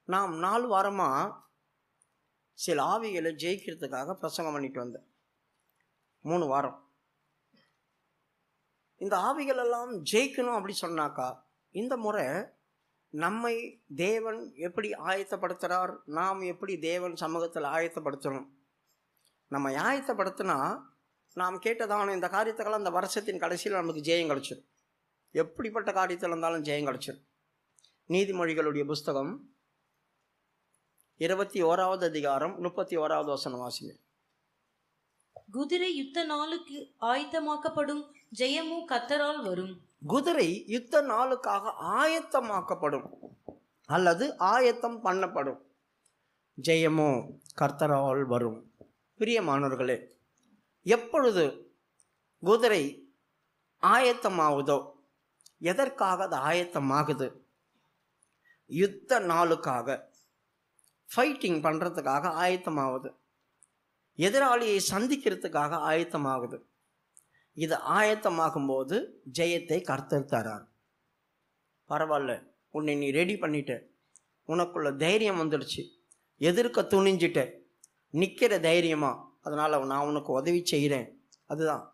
நாம் 4 வாரமாக சில ஆவிகளை ஜெயிக்கிறதுக்காக பிரசங்கம் பண்ணிட்டு வந்தேன். 3 வாரம். இந்த ஆவிகள் எல்லாம் ஜெயிக்கணும் அப்படி சொன்னாக்கா, இந்த முறை நம்மை தேவன் எப்படி ஆயத்தப்படுத்துகிறார், நாம் எப்படி தேவன் சமூகத்தில் ஆயத்தப்படுத்தணும். நம்ம ஆயத்தப்படுத்தினா நாம் கேட்டதான இந்த காரியத்துக்கெல்லாம் அந்த வருஷத்தின் கடைசியில் நமக்கு ஜெயம் கிடச்சிடும். எப்படிப்பட்ட காரியத்தில் இருந்தாலும் ஜெயம் கிடச்சிடும். நீதிமொழிகளுடைய புஸ்தகம் 21வது அதிகாரம் 31வது வசனம் வாசிங்க. குதிரை யுத்த நாளுக்கு ஆயத்தமாக்கப்படும், ஜெயமும் கர்த்தரால் வரும். குதிரை யுத்த நாளுக்காக ஆயத்தமாக்கப்படும் அல்லது ஆயத்தம் பண்ணப்படும், ஜெயமோ கர்த்தரால் வரும். பிரியமானவர்களே, எப்பொழுது குதிரை ஆயத்தமாகுதோ, எதற்காக அது ஆயத்தமாகுது? யுத்த நாளுக்காக, ஃபைட்டிங் பண்ணுறதுக்காக ஆயத்தமாகுது. எதிராளியை சந்திக்கிறதுக்காக ஆயத்தமாகுது. இது ஆயத்தமாகும்போது ஜெயத்தை கர்த்தர் தரார். பரவாயில்ல, உன்னை நீ ரெடி பண்ணிட்ட, உனக்குள்ள தைரியம் வந்துடுச்சு, எதிர்க்க துணிஞ்சிட்ட, நிற்கிற தைரியமா, அதனால் நான் உனக்கு உதவி செய்கிறேன். அதுதான்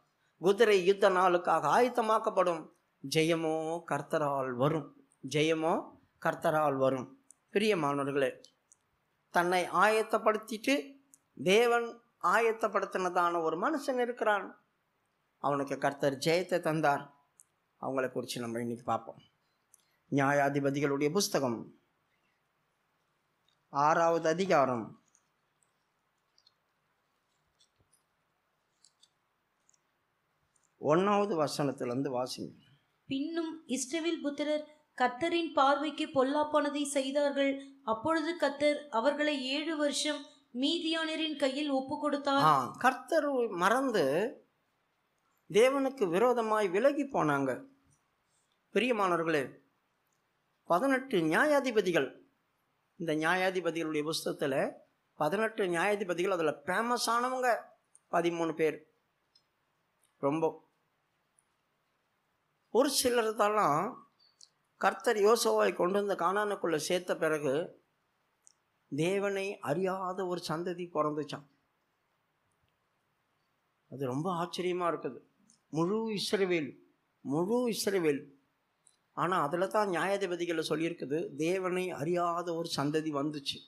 குதிரை யுத்த நாளுக்காக ஆயத்தமாக்கப்படும், ஜெயமோ கர்த்தரால் வரும். ஜெயமோ கர்த்தரால் வரும். பிரியமானவர்களே, தன்னை ஆயத்தப்படுத்திட்டு தேவன் ஆயத்தப்படுத்தினதான ஒரு மனுஷன் இருக்கிறான். அவனுக்கு கர்த்தர் ஜெயத்தை தந்தார். அவங்களை குறித்து நம்ம இன்னைக்கு பார்ப்போம். நியாயாதிபதிகளுடைய புஸ்தகம் 6வது அதிகாரம் 1வது வசனத்திலிருந்து வாசிங்க. பின்னும் இஸ்ரவேல் புத்திரர் கர்த்தரின் பார்வைக்கு பொல்லாப்பானதை செய்தார்கள். அப்பொழுது கர்த்தர் அவர்களை 7 வருஷம் மீதியானரின் கையில் ஒப்பு கொடுத்தார். கர்த்தர் மறந்து தேவனுக்கு விரோதமாய் விலகி போனாங்க. பிரியமானவர்களே, 18 நியாயாதிபதிகள், இந்த நியாயாதிபதிகளுடைய புஸ்தகத்தில் 18 நியாயாதிபதிகள், அதில் ஃபேமஸானவங்க 13 பேர். ரொம்ப ஒரு சிலர் தான் கர்த்தர் யோசுவாவை கொண்டு வந்து கானானுக்குள்ளே சேர்த்த பிறகு தேவனை அறியாத ஒரு சந்ததி பிறந்துச்சான். அது ரொம்ப ஆச்சரியமாக இருக்குது. முழு இஸ்ரவேல். ஆனால் அதில் தான் நியாயாதிபதிகளை சொல்லியிருக்குது, தேவனை அறியாத ஒரு சந்ததி வந்துச்சு.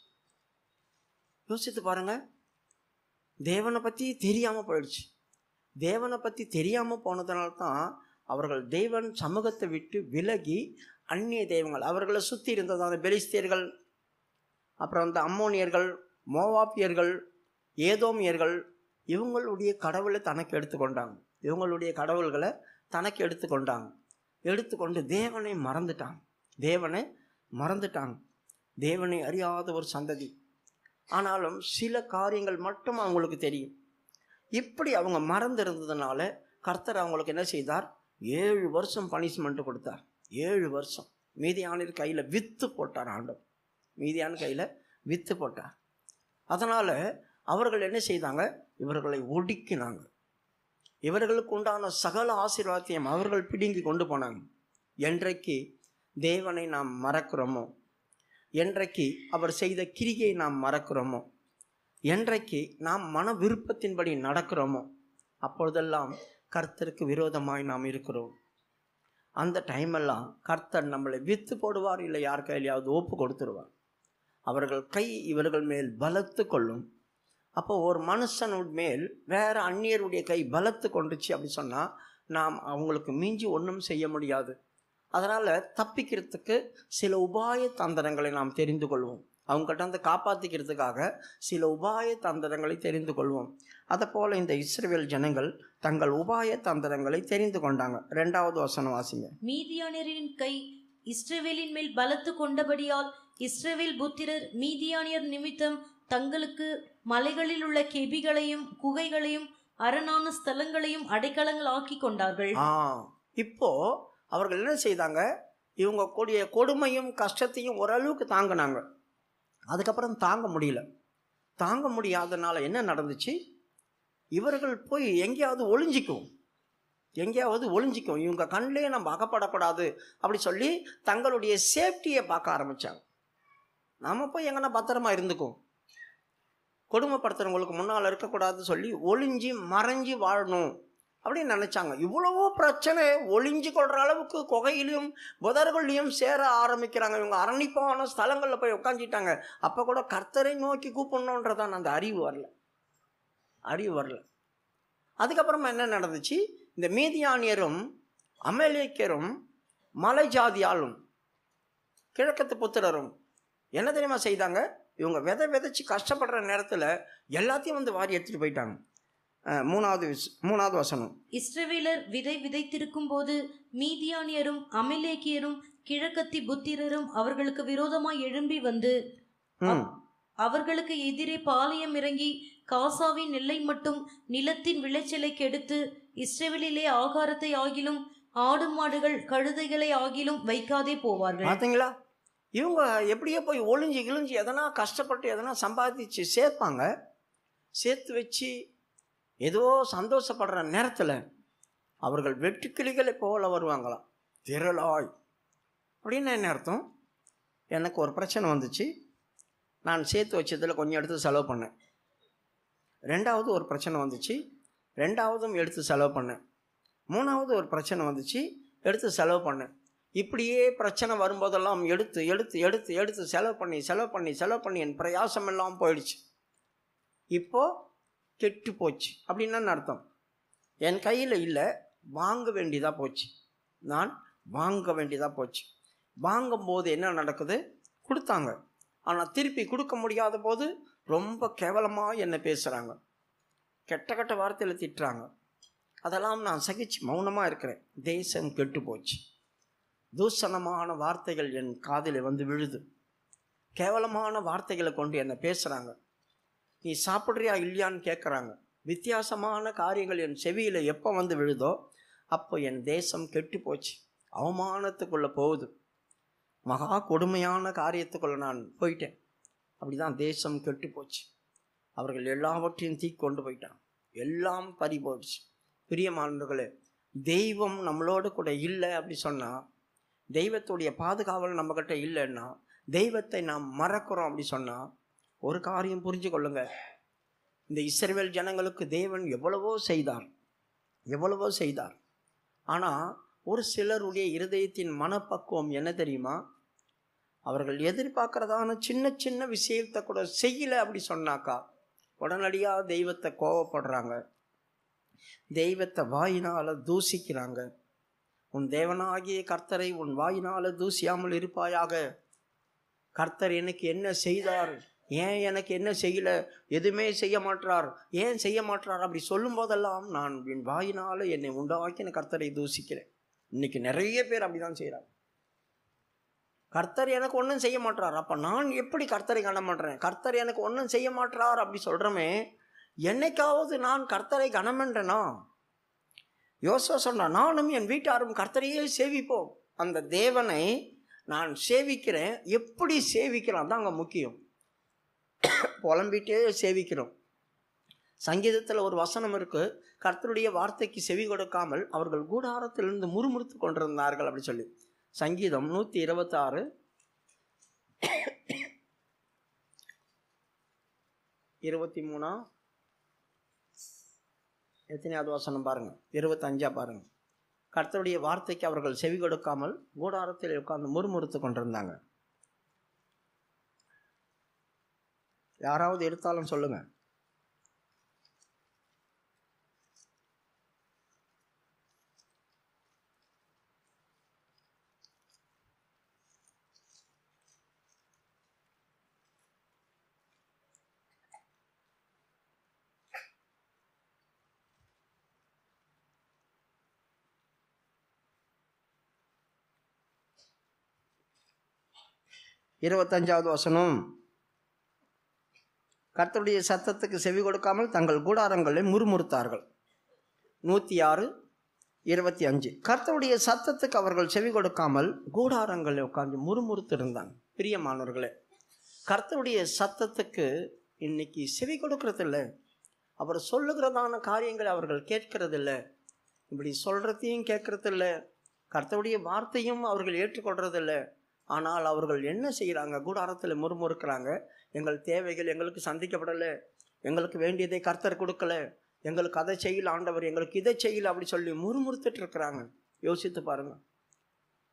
யோசித்து பாருங்க, தேவனை பற்றி தெரியாமல் போயிடுச்சு. தேவனை பற்றி தெரியாமல் போனதுனால்தான் அவர்கள் தேவன் சமூகத்தை விட்டு விலகி அந்நிய தெய்வங்கள், அவர்களை சுற்றி இருந்ததான பெலிஸ்தியர்கள், அப்புறம் அந்த அம்மோனியர்கள், மோவாப்பியர்கள், ஏதோமியர்கள், இவங்களுடைய கடவுளை தனக்கு எடுத்துக்கொண்டாங்க. இவங்களுடைய கடவுள்களை தனக்கு எடுத்துக்கொண்டு தேவனை மறந்துட்டாங்க. தேவனை அறியாத ஒரு சந்ததி. ஆனாலும் சில காரியங்கள் மட்டும் அவங்களுக்கு தெரியும். இப்படி அவங்க மறந்து இருந்ததுனால கர்த்தர் அவங்களுக்கு என்ன செய்தார்? 7 வருஷம் பனிஷ்மெண்ட் கொடுத்தார். 7 வருஷம் மீதியான கையில் வித்து போட்டார். ஆண்டவர் மீதியான கையில் வித்து போட்டார். அதனால் அவர்கள் என்ன செய்தாங்க? இவர்களை ஒடுக்கினாங்க. இவர்களுக்கு உண்டான சகல ஆசீர்வாதத்தையும் அவர்கள் பிடுங்கி கொண்டு போனாங்க. என்றைக்கு தேவனை நாம் மறக்கிறோமோ, என்றைக்கு அவர் செய்த கிரியை நாம் மறக்கிறோமோ, என்றைக்கு நாம் மன விருப்பத்தின்படி நடக்கிறோமோ, அப்பொழுதெல்லாம் கர்த்தருக்கு விரோதமாய் நாம் இருக்கிறோம். அந்த டைமெல்லாம் கர்த்தர் நம்மளை வித்து போடுவார், இல்லை யார் கையிலையாவது ஒப்பு கொடுத்துருவார். அவர்கள் கை இவர்கள் மேல் பலத்து கொள்ளும். அப்போ ஒரு மனுஷன் மேல் வேற அந்நியருடைய கை பலத்து கொண்டுச்சு அப்படி சொன்னால் நாம் அவங்களுக்கு மிஞ்சி ஒன்றும் செய்ய முடியாது. அதனால் தப்பிக்கிறதுக்கு சில உபாய தந்திரங்களை நாம் தெரிந்து கொள்வோம். அவங்ககிட்ட வந்து காப்பாற்றிக்கிறதுக்காக சில உபாய தந்திரங்களை தெரிந்து கொள்வோம். அதை போல் இந்த இஸ்ரவேல் ஜனங்கள் தங்கள் உபாய தந்திரங்களை தெரிந்து கொண்டாங்க. 2வது வசனம் வாசிங்க. மீதியானியரின் கை இஸ்ரவேலின் மேல் பலத்து கொண்டபடியால் இஸ்ரவேல் புத்திரர் மீதியானியர் நிமித்தம் தங்களுக்கு மலைகளில் உள்ள கெபிகளையும் குகைகளையும் அரணான ஸ்தலங்களையும் அடைக்கலங்கள் ஆக்கி கொண்டார்கள். இப்போ அவர்கள் என்ன செய்தாங்க? இவங்க கூடிய கொடுமையும் கஷ்டத்தையும் ஓரளவுக்கு தாங்கினாங்க. அதுக்கப்புறம் தாங்க முடியாதனால என்ன நடந்துச்சு? இவர்கள் போய் எங்கேயாவது ஒளிஞ்சிக்கும், இவங்க கண்ணிலே நம்ம அகப்படக்கூடாது அப்படி சொல்லி தங்களுடைய சேஃப்டியை பார்க்க ஆரம்பித்தாங்க. நாம் போய் எங்கன்னா பத்திரமா இருந்துக்கும். கொடுமைப்படுத்துறவங்களுக்கு முன்னால் இருக்கக்கூடாதுன்னு சொல்லி ஒளிஞ்சி மறைஞ்சி வாழணும் அப்படின்னு நினச்சாங்க. இவ்வளவோ பிரச்சனை ஒளிஞ்சு கொள்கிற அளவுக்கு குகையிலையும் புதர்களையும் சேர ஆரம்பிக்கிறாங்க. இவங்க அரணிப்பான ஸ்தலங்களில் போய் உட்காந்துட்டாங்க. அப்போ கூட கர்த்தரை நோக்கி கூப்பிடணுன்றதான் அந்த அறிவு வரல. அதுக்கப்புறமா என்ன நடந்துச்சு? இந்த மீதியானியரும் அமலேக்கியரும் மலை ஜாதியாலும் கிழக்கத்து புத்திரரும் என்ன தெரியுமா செய்தாங்க? இவங்க விதைச்சு கஷ்டப்படுற நேரத்தில் எல்லாத்தையும் வந்து வாரி எடுத்துட்டு போயிட்டாங்க. மூணாவது வசனம். இஸ்ரவேலர் விதைத்திருக்கும் போது மீதியானியரும் அமலேக்கியரும் கிழக்கத்தி புத்திரரும் அவர்களுக்கு விரோதமாய் எழும்பி வந்து அவர்களுக்கு எதிரே பாளையம் இறங்கி காசாவின் எல்லை மட்டும் நிலத்தின் விளைச்சலை கெடுத்து இஸ்ரவேலிலே ஆகாரத்தை ஆகிலும் ஆடு மாடுகள் கழுதைகளை ஆகிலும் வைக்காதே போவார்கள். பார்த்தீங்களா? இவங்க எப்படியோ போய் ஒளிஞ்சு கிழிஞ்சு எதனா கஷ்டப்பட்டு எதனா சம்பாதிச்சு சேர்ப்பாங்க. சேர்த்து வச்சு ஏதோ சந்தோஷப்படுற நேரத்தில் அவர்கள் வெட்டுக்கிளிகளை போல வருவாங்களாம், திரளாய். அப்படின்னு என்ன அர்த்தம்? எனக்கு ஒரு பிரச்சனை வந்துச்சு, நான் சேர்த்து வச்சதில் கொஞ்சம் எடுத்து செலவு பண்ணேன். ரெண்டாவது ஒரு பிரச்சனை வந்துச்சு, ரெண்டாவதும் எடுத்து செலவு பண்ணேன். மூணாவது ஒரு பிரச்சனை வந்துச்சு, எடுத்து செலவு பண்ணேன். இப்படியே பிரச்சனை வரும்போதெல்லாம் எடுத்து எடுத்து எடுத்து எடுத்து செலவு பண்ணி என் பிரயாசம் எல்லாம் போயிடுச்சு. இப்போது கெட்டு போச்சு. அப்படின்னு அர்த்தம்? என் கையில் இல்லை, வாங்க வேண்டியதாக போச்சு. நான் வாங்க வேண்டியதாக போச்சு. வாங்கும்போது என்ன நடக்குது? கொடுத்தாங்க, ஆனால் திருப்பி கொடுக்க முடியாத போது ரொம்ப கேவலமாக என்னை பேசுகிறாங்க, கெட்ட வார்த்தையில் திட்டுறாங்க. அதெல்லாம் நான் சகிச்சு மௌனமாக இருக்கிறேன். தேசம் கெட்டு போச்சு. தூஷணமான வார்த்தைகள் என் காதில் வந்து விழுது. கேவலமான வார்த்தைகளை கொண்டு என்னை பேசுகிறாங்க. நீ சாப்பிட்றியா இல்லையான்னு கேட்குறாங்க. வித்தியாசமான காரியங்கள் என் செவியில் எப்போ வந்து விழுதோ அப்போ என் தேசம் கெட்டு போச்சு, அவமானத்துக்குள்ளே போகுது, மகா கொடுமையான காரியத்துக்குள்ளே நான் போயிட்டேன். அப்படி தான் தேசம் கெட்டு போச்சு. அவர்கள் எல்லாவற்றையும் தீ கொண்டு போயிட்டாங்க, எல்லாம் பறி போயிடுச்சு. பிரியமானவர்களே, தெய்வம் நம்மளோடு கூட இல்லை அப்படி சொன்னால், தெய்வத்துடைய பாதுகாவல் நம்மக்கிட்ட இல்லைன்னா, தெய்வத்தை நாம் மறக்கிறோம் அப்படி சொன்னால், ஒரு காரியம் புரிஞ்சு கொள்ளுங்க. இந்த இஸ்ரவேல் ஜனங்களுக்கு தேவன் எவ்வளவோ செய்தார். ஆனால் ஒரு சிலருடைய இருதயத்தின் மனப்பக்குவம் என்ன தெரியுமா? அவர்கள் எதிர்பார்க்கறதான சின்ன சின்ன விஷயத்தை கூட செய்யலை அப்படி சொன்னாக்கா உடனடியாக தெய்வத்தை கோவப்படுறாங்க, தெய்வத்தை வாயினால் தூசிக்கிறாங்க. உன் தேவனாகிய கர்த்தரை உன் வாயினால் தூசியாமல் இருப்பாயாக. கர்த்தர் எனக்கு என்ன செய்தார், ஏன் எனக்கு என்ன செய்யலை, எதுவுமே செய்ய மாட்டார், ஏன் செய்ய மாட்டார் அப்படி சொல்லும் போதெல்லாம் நான் என் வாயினால் என்னை உண்டாக்கின கர்த்தரை தூசிக்கிறேன். இன்னைக்கு நிறைய பேர் அப்படிதான் செய்கிறார். கர்த்தர் எனக்கு ஒன்றும் செய்ய மாட்டார், அப்போ நான் எப்படி கர்த்தரை கனம் பண்ணுறேன்? கர்த்தர் எனக்கு ஒன்றும் செய்ய மாட்டார் அப்படி சொல்கிறோமே, என்னைக்காவது நான் கர்த்தரை கனம் பண்ணுறேனா? யோசுவா சொன்னான், நானும் என் வீட்டாரும் கர்த்தரையே சேவிப்போம். அந்த தேவனை நான் சேவிக்கிறேன். எப்படி சேவிக்கிறேன் தான் அங்கே முக்கியம். புலம்பிட்டே சேவிக்கிறோம். சங்கீதத்தில் ஒரு வசனம் இருக்கு, கர்த்தருடைய வார்த்தைக்கு செவி கொடுக்காமல் அவர்கள் கூடாரத்திலிருந்து முறுமுறுத்து கொண்டிருந்தார்கள் அப்படி சொல்லி. சங்கீதம் 126 23 எத்தனையாவது வசனம் பாருங்க, 25 பாருங்க. கர்த்தருடைய வார்த்தைக்கு அவர்கள் செவி கொடுக்காமல் கூடாரத்தில் உட்கார்ந்து முறுமுறுத்து கொண்டிருந்தாங்க. யாராவது எடுத்தாலும் சொல்லுங்க. இருபத்தஞ்சாவது வசனம், கர்த்தருடைய சத்தத்துக்கு செவி கொடுக்காமல் தங்கள் கூடாரங்களை முறுமுறுத்தார்கள். 106:25. கர்த்தருடைய சத்தத்துக்கு அவர்கள் செவி கொடுக்காமல் கூடாரங்களை உட்கார்ந்து முறுமுறுத்து இருந்தாங்க. பிரியமானவர்களே, கர்த்தருடைய சத்தத்துக்கு இன்னைக்கு செவி கொடுக்கறதில்ல. அவர் சொல்லுகிறதான காரியங்களை அவர்கள் கேட்கறதில்ல. இப்படி சொல்கிறதையும் கேட்கறதில்ல, கர்த்தருடைய வார்த்தையும் அவர்கள் ஏற்றுக்கொள்றதில்ல. ஆனால் அவர்கள் என்ன செய்கிறாங்க? கூடாரத்தில் முறுமுறுக்கிறாங்க. எங்கள் தேவைகள் எங்களுக்கு சந்திக்கப்படலை, எங்களுக்கு வேண்டியதை கர்த்தர் கொடுக்கல, எங்களுக்கு அதை செய்யல ஆண்டவர், எங்களுக்கு இதை செய்யல அப்படி சொல்லி முறுமுறுத்துட்டு இருக்கிறாங்க. யோசித்து பாருங்க.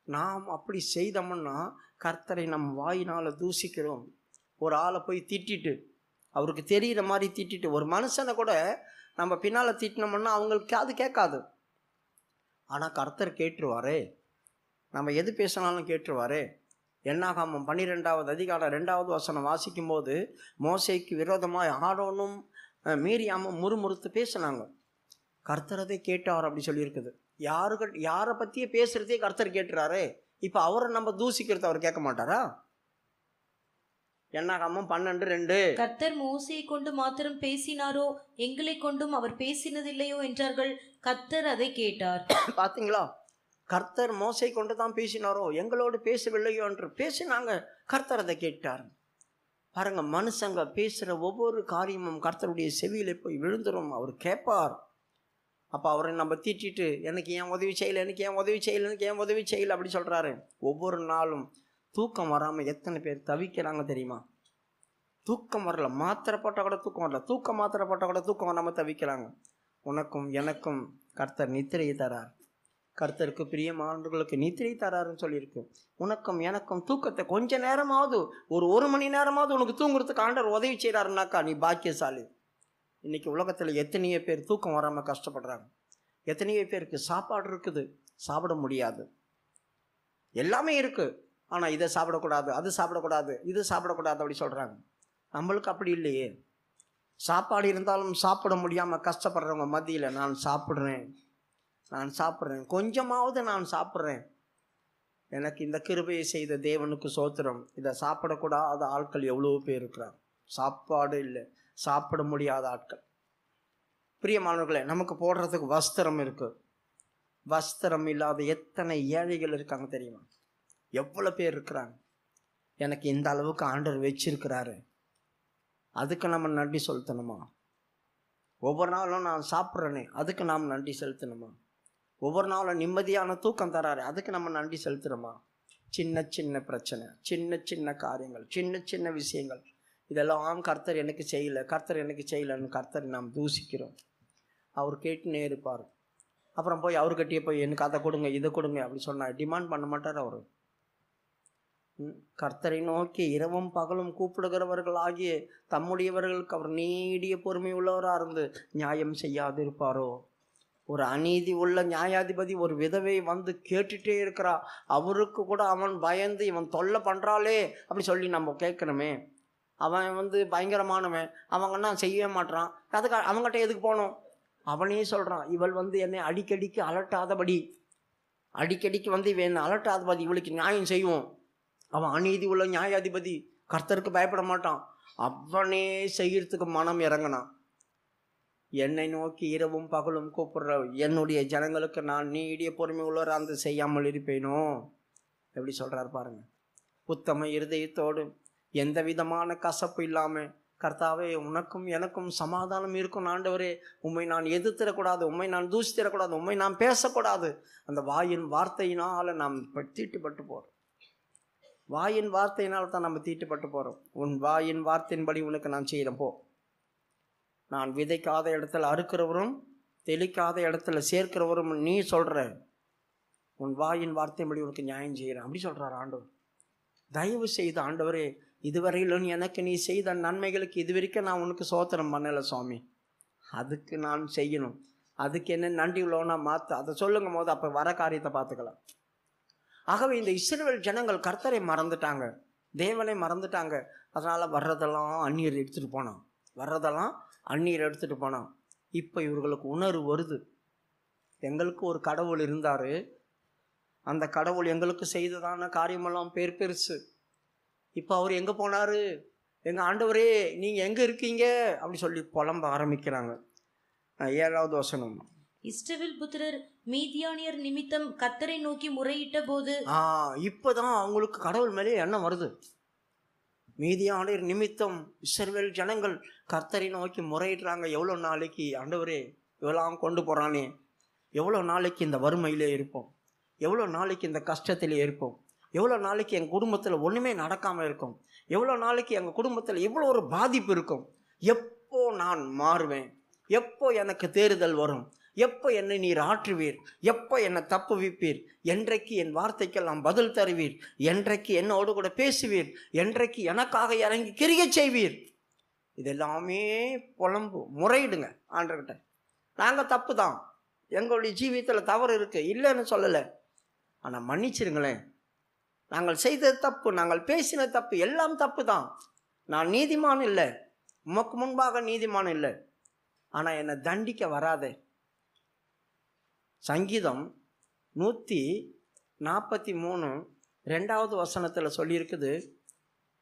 நாம் அப்படி செய்தோம்னா கர்த்தரை நம் வாயினால் தூசிக்கிறோம். ஒரு ஆளை போய் திட்டிட்டு, அவருக்கு தெரிகிற மாதிரி திட்டிட்டு, ஒரு மனுஷனை கூட நம்ம பின்னால் திட்டினோம்னா அவங்களுக்கு அது கேட்காது. ஆனால் கர்த்தர் கேட்டுருவாரே, நம்ம எது பேசினாலும் கேட்டுருவாரே. என்னாகாமம் 12வது அதிகாரம் 2வது வசனம் வாசிக்கும்போது, மோசேக்கு விரோதமாக ஆரோனும் மீரியாமும் முறுமுறுத்து பேசினாங்க. கர்த்தர் அதை கேட்டார் அப்படி சொல்லியிருக்குது. யாரை பற்றியே பேசுகிறதே கர்த்தர் கேட்டுறாரே, இப்போ அவரை நம்ம தூசிக்கிறது அவர் கேட்க மாட்டாரா? என்னாகாமம் 12:2, கர்த்தர் மோசேயை கொண்டு மாத்திரம் பேசினாரோ, எங்களை கொண்டும் அவர் பேசினதில்லையோ என்றார்கள். கர்த்தர் அதை கேட்டார். பார்த்தீங்களா? கர்த்தர் மோசை கொண்டு தான் பேசினாரோ, எங்களோடு பேசவில்லையோ என்று பேசினாங்க. கர்த்தர் அதை கேட்டார். பாருங்க, மனுஷங்க பேசுகிற ஒவ்வொரு காரியமும் கர்த்தருடைய செவியில போய் விழுந்துரும். அவர் கேட்பார். அப்போ அவரை நம்ம திட்டிட்டு, எனக்கு ஏன் உதவி செய்யலை, எனக்கு ஏன் உதவி செய்யலை, எனக்கு ஏன் உதவி செய்யலை அப்படி சொல்கிறாரு. ஒவ்வொரு நாளும் தூக்கம் வராமல் எத்தனை பேர் தவிக்கிறாங்க தெரியுமா? தூக்கம் வரல, மாத்திரை போட்டால் கூட தூக்கம் வரல, மாத்திரை போட்டால் கூட தூக்கம் வராமல் தவிக்கிறாங்க. உனக்கும் எனக்கும் கர்த்தர் நித்திரையை தரார். கர்த்தருக்கு பிரியமானவர்களுக்கு நித்திரை தராருன்னு சொல்லியிருக்கு. உனக்கும் எனக்கும் தூக்கத்தை கொஞ்ச நேரமாவது, ஒரு மணி நேரமாவது உனக்கு தூங்குறதுக்கு ஆண்டவர் உதவி செய்கிறாருனாக்கா நீ பாக்கியசாலி. இன்றைக்கி உலகத்தில் எத்தனையோ பேர் தூக்கம் வராமல் கஷ்டப்படுறாங்க. எத்தனையோ பேருக்கு சாப்பாடு இருக்குது, சாப்பிட முடியாது. எல்லாமே இருக்குது, ஆனால் இதை சாப்பிடக்கூடாது, அது சாப்பிடக்கூடாது, இது சாப்பிடக்கூடாது அப்படி சொல்கிறாங்க. நம்மளுக்கு அப்படி இல்லையே. சாப்பாடு இருந்தாலும் சாப்பிட முடியாமல் கஷ்டப்படுறவங்க மத்தியில் நான் சாப்பிட்றேன், கொஞ்சமாவது நான் சாப்பிட்றேன். எனக்கு இந்த கிருபையை செய்த தேவனுக்கு சோத்திரம். இதை சாப்பிடக்கூடாத ஆட்கள் எவ்வளோ பேர் இருக்கிறாங்க. சாப்பாடு இல்லை, சாப்பிட முடியாத ஆட்கள். பிரியமானவர்களே, நமக்கு போடுறதுக்கு வஸ்திரம் இருக்கு. வஸ்திரம் இல்லாத எத்தனை ஏழைகள் இருக்காங்க தெரியுமா? எவ்வளோ பேர் இருக்கிறாங்க. எனக்கு இந்த அளவுக்கு ஆண்டவர் வச்சிருக்கிறாரு, அதுக்கு நம்ம நன்றி செலுத்தணுமா? ஒவ்வொரு நாளும் நான் சாப்பிட்றேனே, அதுக்கு நாம் நன்றி செலுத்தணுமா? ஒவ்வொரு நாளும் நிம்மதியான தூக்கம் தராரு, அதுக்கு நம்ம நன்றி செலுத்துகிறோமா? சின்ன சின்ன பிரச்சனை, சின்ன சின்ன காரியங்கள், சின்ன சின்ன விஷயங்கள், இதெல்லாம் கர்த்தர் எனக்கு செய்யலை, கர்த்தர் எனக்கு செய்யலைன்னு கர்த்தரை நாம் தூசிக்கிறோம். அவர் கேட்டுனே இருப்பார். அப்புறம் போய் அவர்கிட்டயே போய் எனக்கு அதை கொடுங்க, இதை கொடுங்க அப்படி சொன்னார். டிமாண்ட் பண்ண மாட்டார் அவர். கர்த்தரை நோக்கி இரவும் பகலும் கூப்பிடுகிறவர்கள் ஆகிய தம்முடையவர்களுக்கு அவர் நீடிய பொறுமை உள்ளவராக இருந்து நியாயம் செய்யாது இருப்பாரோ? ஒரு அநீதி உள்ள நியாயாதிபதி ஒரு விதவை வந்து கேட்டுட்டே இருக்கிறா, அவருக்கு கூட அவன் பயந்து இவன் தொல்லை பண்ணுறாளே அப்படி சொல்லி நம்ம கேட்கணுமே. அவன் வந்து பயங்கரமானவன், அவங்கன்னா செய்யவே மாட்டான், அதுக்கு அவங்ககிட்ட எதுக்கு போகணும்? அவனே சொல்கிறான், இவள் வந்து என்னை அடிக்கடிக்கு அலட்டாதபடி, அடிக்கடிக்கு வந்து இவன் அலட்டாதபடி இவளுக்கு நியாயம் செய்வோம். அவன் அநீதி உள்ள நியாயாதிபதி, கர்த்தருக்கு பயப்பட மாட்டான், அவனே செய்யறதுக்கு மனம் இறங்கினான். என்னை நோக்கி இரவும் பகலும் கூப்பிடுற என்னுடைய ஜனங்களுக்கு நான் நீடிய பொறுமை உள்ளவர அந்த செய்யாமல் இருப்பேனோ? எப்படி சொல்கிறார் பாருங்க. உத்தம இருதயத்தோடு எந்த விதமான கசப்பு இல்லாமல், கர்த்தாவே உனக்கும் எனக்கும் சமாதானம் இருக்கும் ஆண்டவரே, உம்மை நான் எதிர்த்திடக்கூடாது, உம்மை நான் தூசித்திடக்கூடாது, உம்மை நான் பேசக்கூடாது. அந்த வாயின் வார்த்தையினால் நாம் தீட்டுப்பட்டு போகிறோம். வாயின் வார்த்தையினால் தான் நம்ம தீட்டுப்பட்டு போகிறோம். உன் வாயின் வார்த்தையின்படி உனக்கு நான் செய்கிறேன் போ. நான் விதைக்காத இடத்துல அறுக்கிறவரும் தெளிக்காத இடத்துல சேர்க்கிறவரும் நீ சொல்கிற, உன் வாயின் வார்த்தையின்படி உனக்கு நியாயம் செய்கிறேன் அப்படி சொல்கிறார் ஆண்டவர். தயவு செய்து ஆண்டவரே, இதுவரையிலும் எனக்கு நீ செய்த நன்மைகளுக்கு இதுவரைக்கும் நான் உனக்கு சோத்திரம் பண்ணலை சுவாமி, அதுக்கு நான் செய்யணும், அதுக்கு என்ன நன்றி உள்ளவனா மாற்ற, அதை சொல்லுங்கும் போது அப்போ வர காரியத்தை பார்த்துக்கலாம். ஆகவே இந்த இஸ்ரவேல் ஜனங்கள் கர்த்தரை மறந்துட்டாங்க, தேவனை மறந்துட்டாங்க. அதனால் வர்றதெல்லாம் அந்நியர் எடுத்துகிட்டு போனான், இப்போ இவர்களுக்கு உணர்வு வருது, எங்களுக்கு ஒரு கடவுள் இருந்தார், அந்த கடவுள் எங்களுக்கு செய்ததான காரியமெல்லாம் பெருசு. இப்போ அவர் எங்கே போனார், எங்கள் ஆண்டவரே நீங்கள் எங்கே இருக்கீங்க அப்படி சொல்லி புலம்ப ஆரம்பிக்கிறாங்க. 7வது வசனம். இஸ்ரவேல் புத்திரர் மீதியானியர் நிமித்தம் கர்த்தரை நோக்கி முறையிட்ட போது, இப்போதான் அவங்களுக்கு கடவுள் மேலே எண்ணம் வருது. மீதியானியர் நிமித்தம் இஸ்ரவேல் ஜனங்கள் கர்த்தரை நோக்கி முறையிடுறாங்க. எவ்வளோ நாளைக்கு ஆண்டவரே இவெல்லாம் கொண்டு போகிறானே, எவ்வளோ நாளைக்கு இந்த வறுமையிலே இருப்போம், எவ்வளோ நாளைக்கு இந்த கஷ்டத்திலே இருப்போம், எவ்வளோ நாளைக்கு எங்கள் குடும்பத்தில் ஒன்றுமே நடக்காமல் இருக்கும், எவ்வளோ நாளைக்கு எங்கள் குடும்பத்தில் இவ்வளோ ஒரு பாதிப்பு இருக்கும். எப்போ நான் மாறுவேன், எப்போ எனக்கு தேறுதல் வரும், எப்போ என்னை நீர் ஆற்றுவீர், எப்போ என்னை தப்புவிப்பீர், என்றைக்கு என் வார்த்தைக்கெல்லாம் பதில் தருவீர், என்றைக்கு என்னோடு கூட பேசுவீர், என்றைக்கு எனக்காக இறங்கி கிரியை செய்வீர். இதெல்லாமே புலம்பு முறையிடுங்க ஆண்டவர்கிட்ட. நாங்கள் தப்பு தான், எங்களுடைய ஜீவியத்தில் தவறு இருக்குது, இல்லைன்னு சொல்லலை. ஆனால் மன்னிச்சிருங்களேன், நாங்கள் செய்தது தப்பு, நாங்கள் பேசின தப்பு, எல்லாம் தப்பு தான். நான் நீதிமான் இல்லை, உமக்கு முன்பாக நீதிமான் இல்லை. ஆனால் என்னை தண்டிக்க வராதே. சங்கீதம் 143 2வது வசனத்தில் சொல்லியிருக்குது,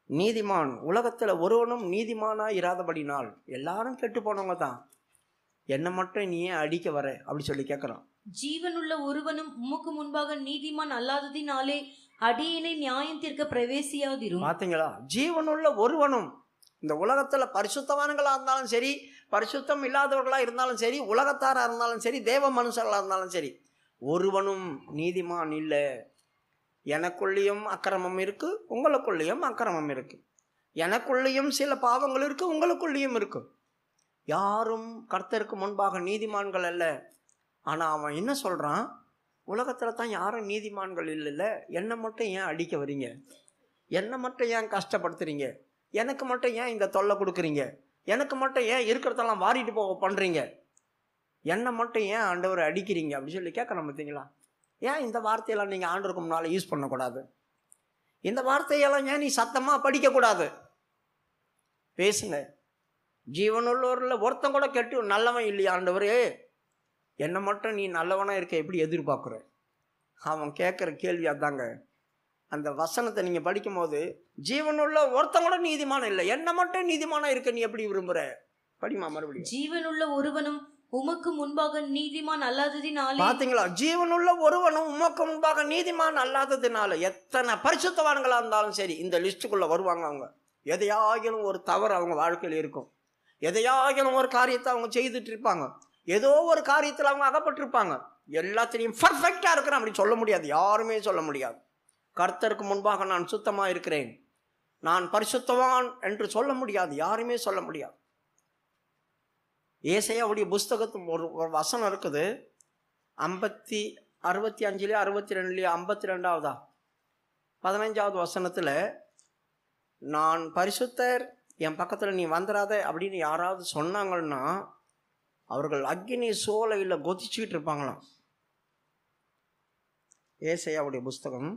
நீதிமான் உலகத்தில் ஒருவனும் நீதிமானாக இராதபடினால் எல்லாரும் கெட்டு போனவங்க தான், என்னை மட்டும் நீ ஏன் அடிக்க வர அப்படி சொல்லி கேட்குறான். ஜீவனுள்ள ஒருவனும் உமக்கு முன்பாக நீதிமான் அல்லாததினாலே அடியேனை நியாயம் தீர்க்க பிரவேசியாதிரும். பார்த்தீங்களா? ஜீவனுள்ள ஒருவனும், இந்த உலகத்தில் பரிசுத்தவான்களாக இருந்தாலும் சரி, பரிசுத்தம் இல்லாதவர்களாக இருந்தாலும் சரி, உலகத்தாராக இருந்தாலும் சரி, தேவ மனுஷர்களாக இருந்தாலும் சரி, ஒருவனும் நீதிமான் இல்லை. எனக்குள்ளேயும் அக்கிரமம் இருக்குது, உங்களுக்குள்ளேயும் அக்கிரமம் இருக்குது. எனக்குள்ளேயும் சில பாவங்கள் இருக்குது, உங்களுக்குள்ளேயும் இருக்குது. யாரும் கர்த்தருக்கு முன்பாக நீதிமான்கள் அல்ல. ஆனால் அவன் என்ன சொல்கிறான், உலகத்தில் தான் யாரும் நீதிமான்கள் இல்லைல்ல, என்னை மட்டும் ஏன் அடிக்க வரீங்க, என்னை மட்டும் ஏன் கஷ்டப்படுத்துறீங்க, எனக்கு மட்டும் ஏன் இந்த தொல்லை கொடுக்குறீங்க, எனக்கு மட்டும் ஏன் இருக்கிறதெல்லாம் வாரிட்டு போக பண்ணுறீங்க, என்னை மட்டும் ஏன் ஆண்டவரை அடிக்கிறீங்க அப்படி சொல்லி கேட்கணும். பார்த்தீங்களா? ஏன் இந்த வார்த்தையெல்லாம் நீங்கள் ஆண்டவருக்கு முன்னால் யூஸ் பண்ணக்கூடாது? இந்த வார்த்தையெல்லாம் ஏன் நீ சத்தமாக படிக்கக்கூடாது? பேசுங்க. ஜீவனுள்ளவரில் ஒருத்தன் கூட கெட்டு நல்லவன் இல்லையா ஆண்டவரே, என்னை மட்டும் நீ நல்லவனாக இருக்க எப்படி எதிர்பார்க்குற? அவன் கேட்குற கேள்வி அதாங்க. அந்த வசனத்தை நீங்கள் படிக்கும்போது, ஜீவனுள்ள ஒருத்தன் கூட நீதிமான இல்லை, என்னை மட்டும் நீதிமானாக இருக்க நீ எப்படி விரும்புகிற? படிமா மறுபடியும். ஜீவனுள்ள ஒருவனும் உமக்கு முன்பாக நீதிமான் அல்லாததினாலே. பார்த்தீங்களா? ஜீவனுள்ள ஒருவனும் உமக்கு முன்பாக நீதிமான் அல்லாததினால. எத்தனை பரிசுத்தவான்களாக இருந்தாலும் சரி இந்த லிஸ்ட்டுக்குள்ளே வருவாங்க. அவங்க எதையாகிலும் ஒரு தவறு அவங்க வாழ்க்கையில் இருக்கும், எதையாகிலும் ஒரு காரியத்தை அவங்க செய்துட்டு இருப்பாங்க, ஏதோ ஒரு காரியத்தில் அவங்க அகப்பட்டிருப்பாங்க. எல்லாத்திலையும் பர்ஃபெக்டாக இருக்கிறேன் அப்படி சொல்ல முடியாது, யாருமே சொல்ல முடியாது. கர்த்தருக்கு முன்பாக நான் சுத்தமாக இருக்கிறேன், நான் பரிசுத்தவான் என்று சொல்ல முடியாது, யாருமே சொல்ல முடியாது. ஏசாயாவுடைய புஸ்தகத்தும் ஒரு வசனம் இருக்குது, 65 62 52 15வது வசனத்தில், நான் பரிசுத்தர், என் பக்கத்தில் நீ வந்துடாத அப்படின்னு யாராவது சொன்னாங்கன்னா அவர்கள் அக்கினி சோலையில் கொதிச்சுக்கிட்டு இருப்பாங்களாம். ஏசாயாவுடைய புஸ்தகம்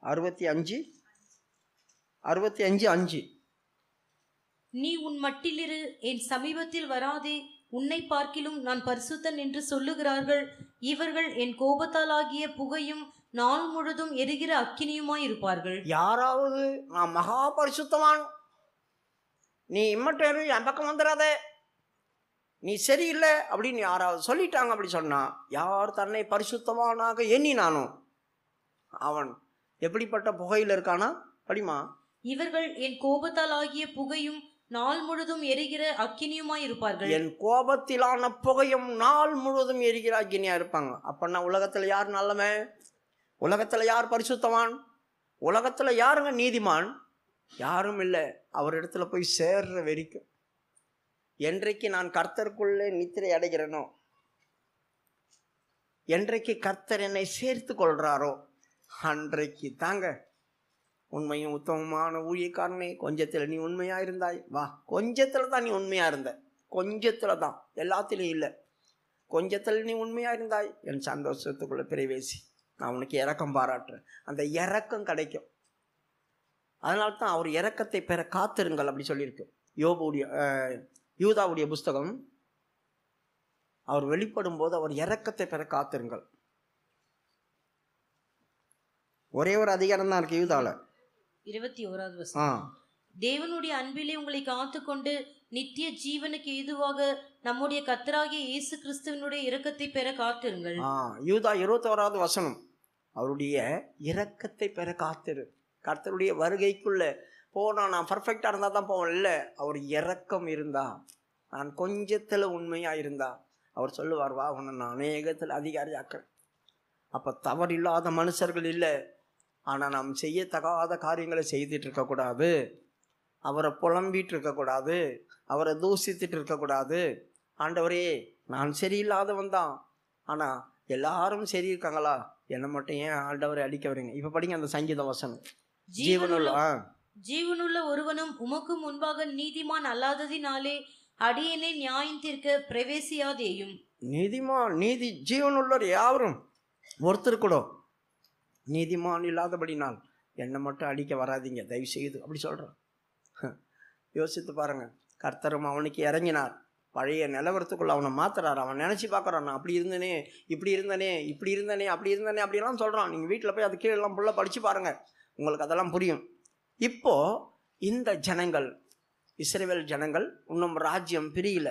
65:5. நீ உன் மட்டிலிரு, என் சமீபத்தில் வராதே, உன்னை பார்க்கிலும் நான் பரிசுத்தன் என்று சொல்லுகிறார்கள். இவர்கள் என் கோபத்தால் ஆகிய புகையும் நாள் முழுதும் எரிகிற அக்கினியுமாய் இருப்பார்கள். யாராவது நான் மகா பரிசுத்தவான், நீ இம்மட்டேரு, என் பக்கம் வந்துடாத, நீ சரியில்லை அப்படின்னு யாராவது சொல்லிட்டாங்க அப்படி சொன்னா, யார் தன்னை பரிசுத்தவானாக எண்ணினானோ அவன் எப்படிப்பட்ட புகையில் இருக்கானா? படிமா. இவர்கள் என் கோபத்தால் ஆகிய புகையும் நாள் முழுதும் எரிகிற அக்கினியுமாய் இருப்பார்கள். என் கோபத்திலான புகையும் நாள் முழுவதும் எரிகிற அக்கினியா இருப்பாங்க. அப்படின்னா உலகத்துல யார் நல்லவன்? உலகத்துல யார் பரிசுத்தவான்? உலகத்துல யாருங்க நீதிமான்? யாரும் இல்லை. அவரிடத்துல போய் சேர்ற வரைக்கும், என்றைக்கு நான் கர்த்தருக்குள்ளே நித்திரை அடைகிறேனோ, என்றைக்கு கர்த்தர் என்னை சேர்த்து கொள்றாரோ அன்றைக்கு தாங்க உண்மையும் உத்தமமான ஊழியக்காரனே, கொஞ்சத்தில் நீ உண்மையா இருந்தாய் வா. கொஞ்சத்தில் தான் நீ உண்மையா இருந்த, கொஞ்சத்தில் தான், எல்லாத்திலையும் இல்லை. கொஞ்சத்தில் நீ உண்மையா இருந்தாய், என் சந்தோஷத்துக்குள்ள பிரவேசி, நான் உனக்கு இரக்கம் பாராட்டுறேன். அந்த இரக்கம் கிடைக்கும். அதனால தான் அவர் இரக்கத்தை பெற காத்திருங்கள் அப்படி சொல்லியிருக்கு. யூதாவுடைய புஸ்தகம், அவர் வெளிப்படும் போது அவர் இரக்கத்தை பெற காத்திருங்கள். ஒரே ஒரு அதிகாரம் தான் இருக்கு யூதால, 21வது வசனம். தேவனுடைய அன்பிலே உங்களை காத்துக்கொண்டு நித்திய ஜீவனுக்கு ஏதுவாக நம்முடைய கர்த்தராகிய இயேசு கிறிஸ்துவினுடைய இரக்கத்தை பெற காத்திருங்கள். யூதா 21வது வசனம். அவருடைய இரக்கத்தை பெற காத்திரு. கர்த்தருடைய வருகைக்குள்ள போனால் நான் பர்ஃபெக்டாக இருந்தால் தான் போவேன் இல்லை, அவர் இரக்கம் இருந்தா, நான் கொஞ்சத்தில் உண்மையாக இருந்தா அவர் சொல்லுவார், வா உன்னை நான் அநேகத்தில் அதிகாரி ஆக்கிறேன். அப்போ தவறில்லாத மனுஷர்கள் இல்லை, ஆனால் நாம் செய்யத்தகாத காரியங்களை செய்துட்டு இருக்கக்கூடாது, அவரை புலம்பிட்டு இருக்கக்கூடாது, அவரை தூசித்துட்டு இருக்கக்கூடாது. ஆண்டவரே நான் சரியில்லாதவன் தான், ஆனால் எல்லாரும் சரி இருக்காங்களா, என்னை மட்டும் ஏன் ஆண்டவரை அடிக்க வரீங்க? இப்போ படிங்க அந்த சங்கீத வசனம். ஜீவனுள்ள ஒருவனும் உமக்கு முன்பாக நீதிமான் அல்லாததினாலே அடியேனை நியாயம் தீர்க்க பிரவேசியாதேயும். நீதிமான் ஜீவனுள்ளவர் யாவரும் ஒருத்தர் கூட நீதிமான் இல்லாதபடினால் என்னை மட்டும் அடிக்க வராதிங்க தயவு செய்து அப்படி சொல்கிறான். யோசித்து பாருங்க, கர்த்தரும் அவனுக்கு இறங்கினார், பழைய நிலவரத்துக்குள்ள அவனை மாத்துறாரு. அவன் நினச்சி பார்க்குறான், நான் அப்படி இருந்தனே இப்படி இருந்தனே இப்படி இருந்தனே அப்படி இருந்தனே அப்படிலாம் சொல்கிறான். நீங்கள் வீட்டில் போய் அது கீழெல்லாம் ஃபுல்லாக படித்து பாருங்கள், உங்களுக்கு அதெல்லாம் புரியும். இப்போது இந்த ஜனங்கள், இஸ்ரவேல் ஜனங்கள் இன்னும் ராஜ்யம் பிரியல.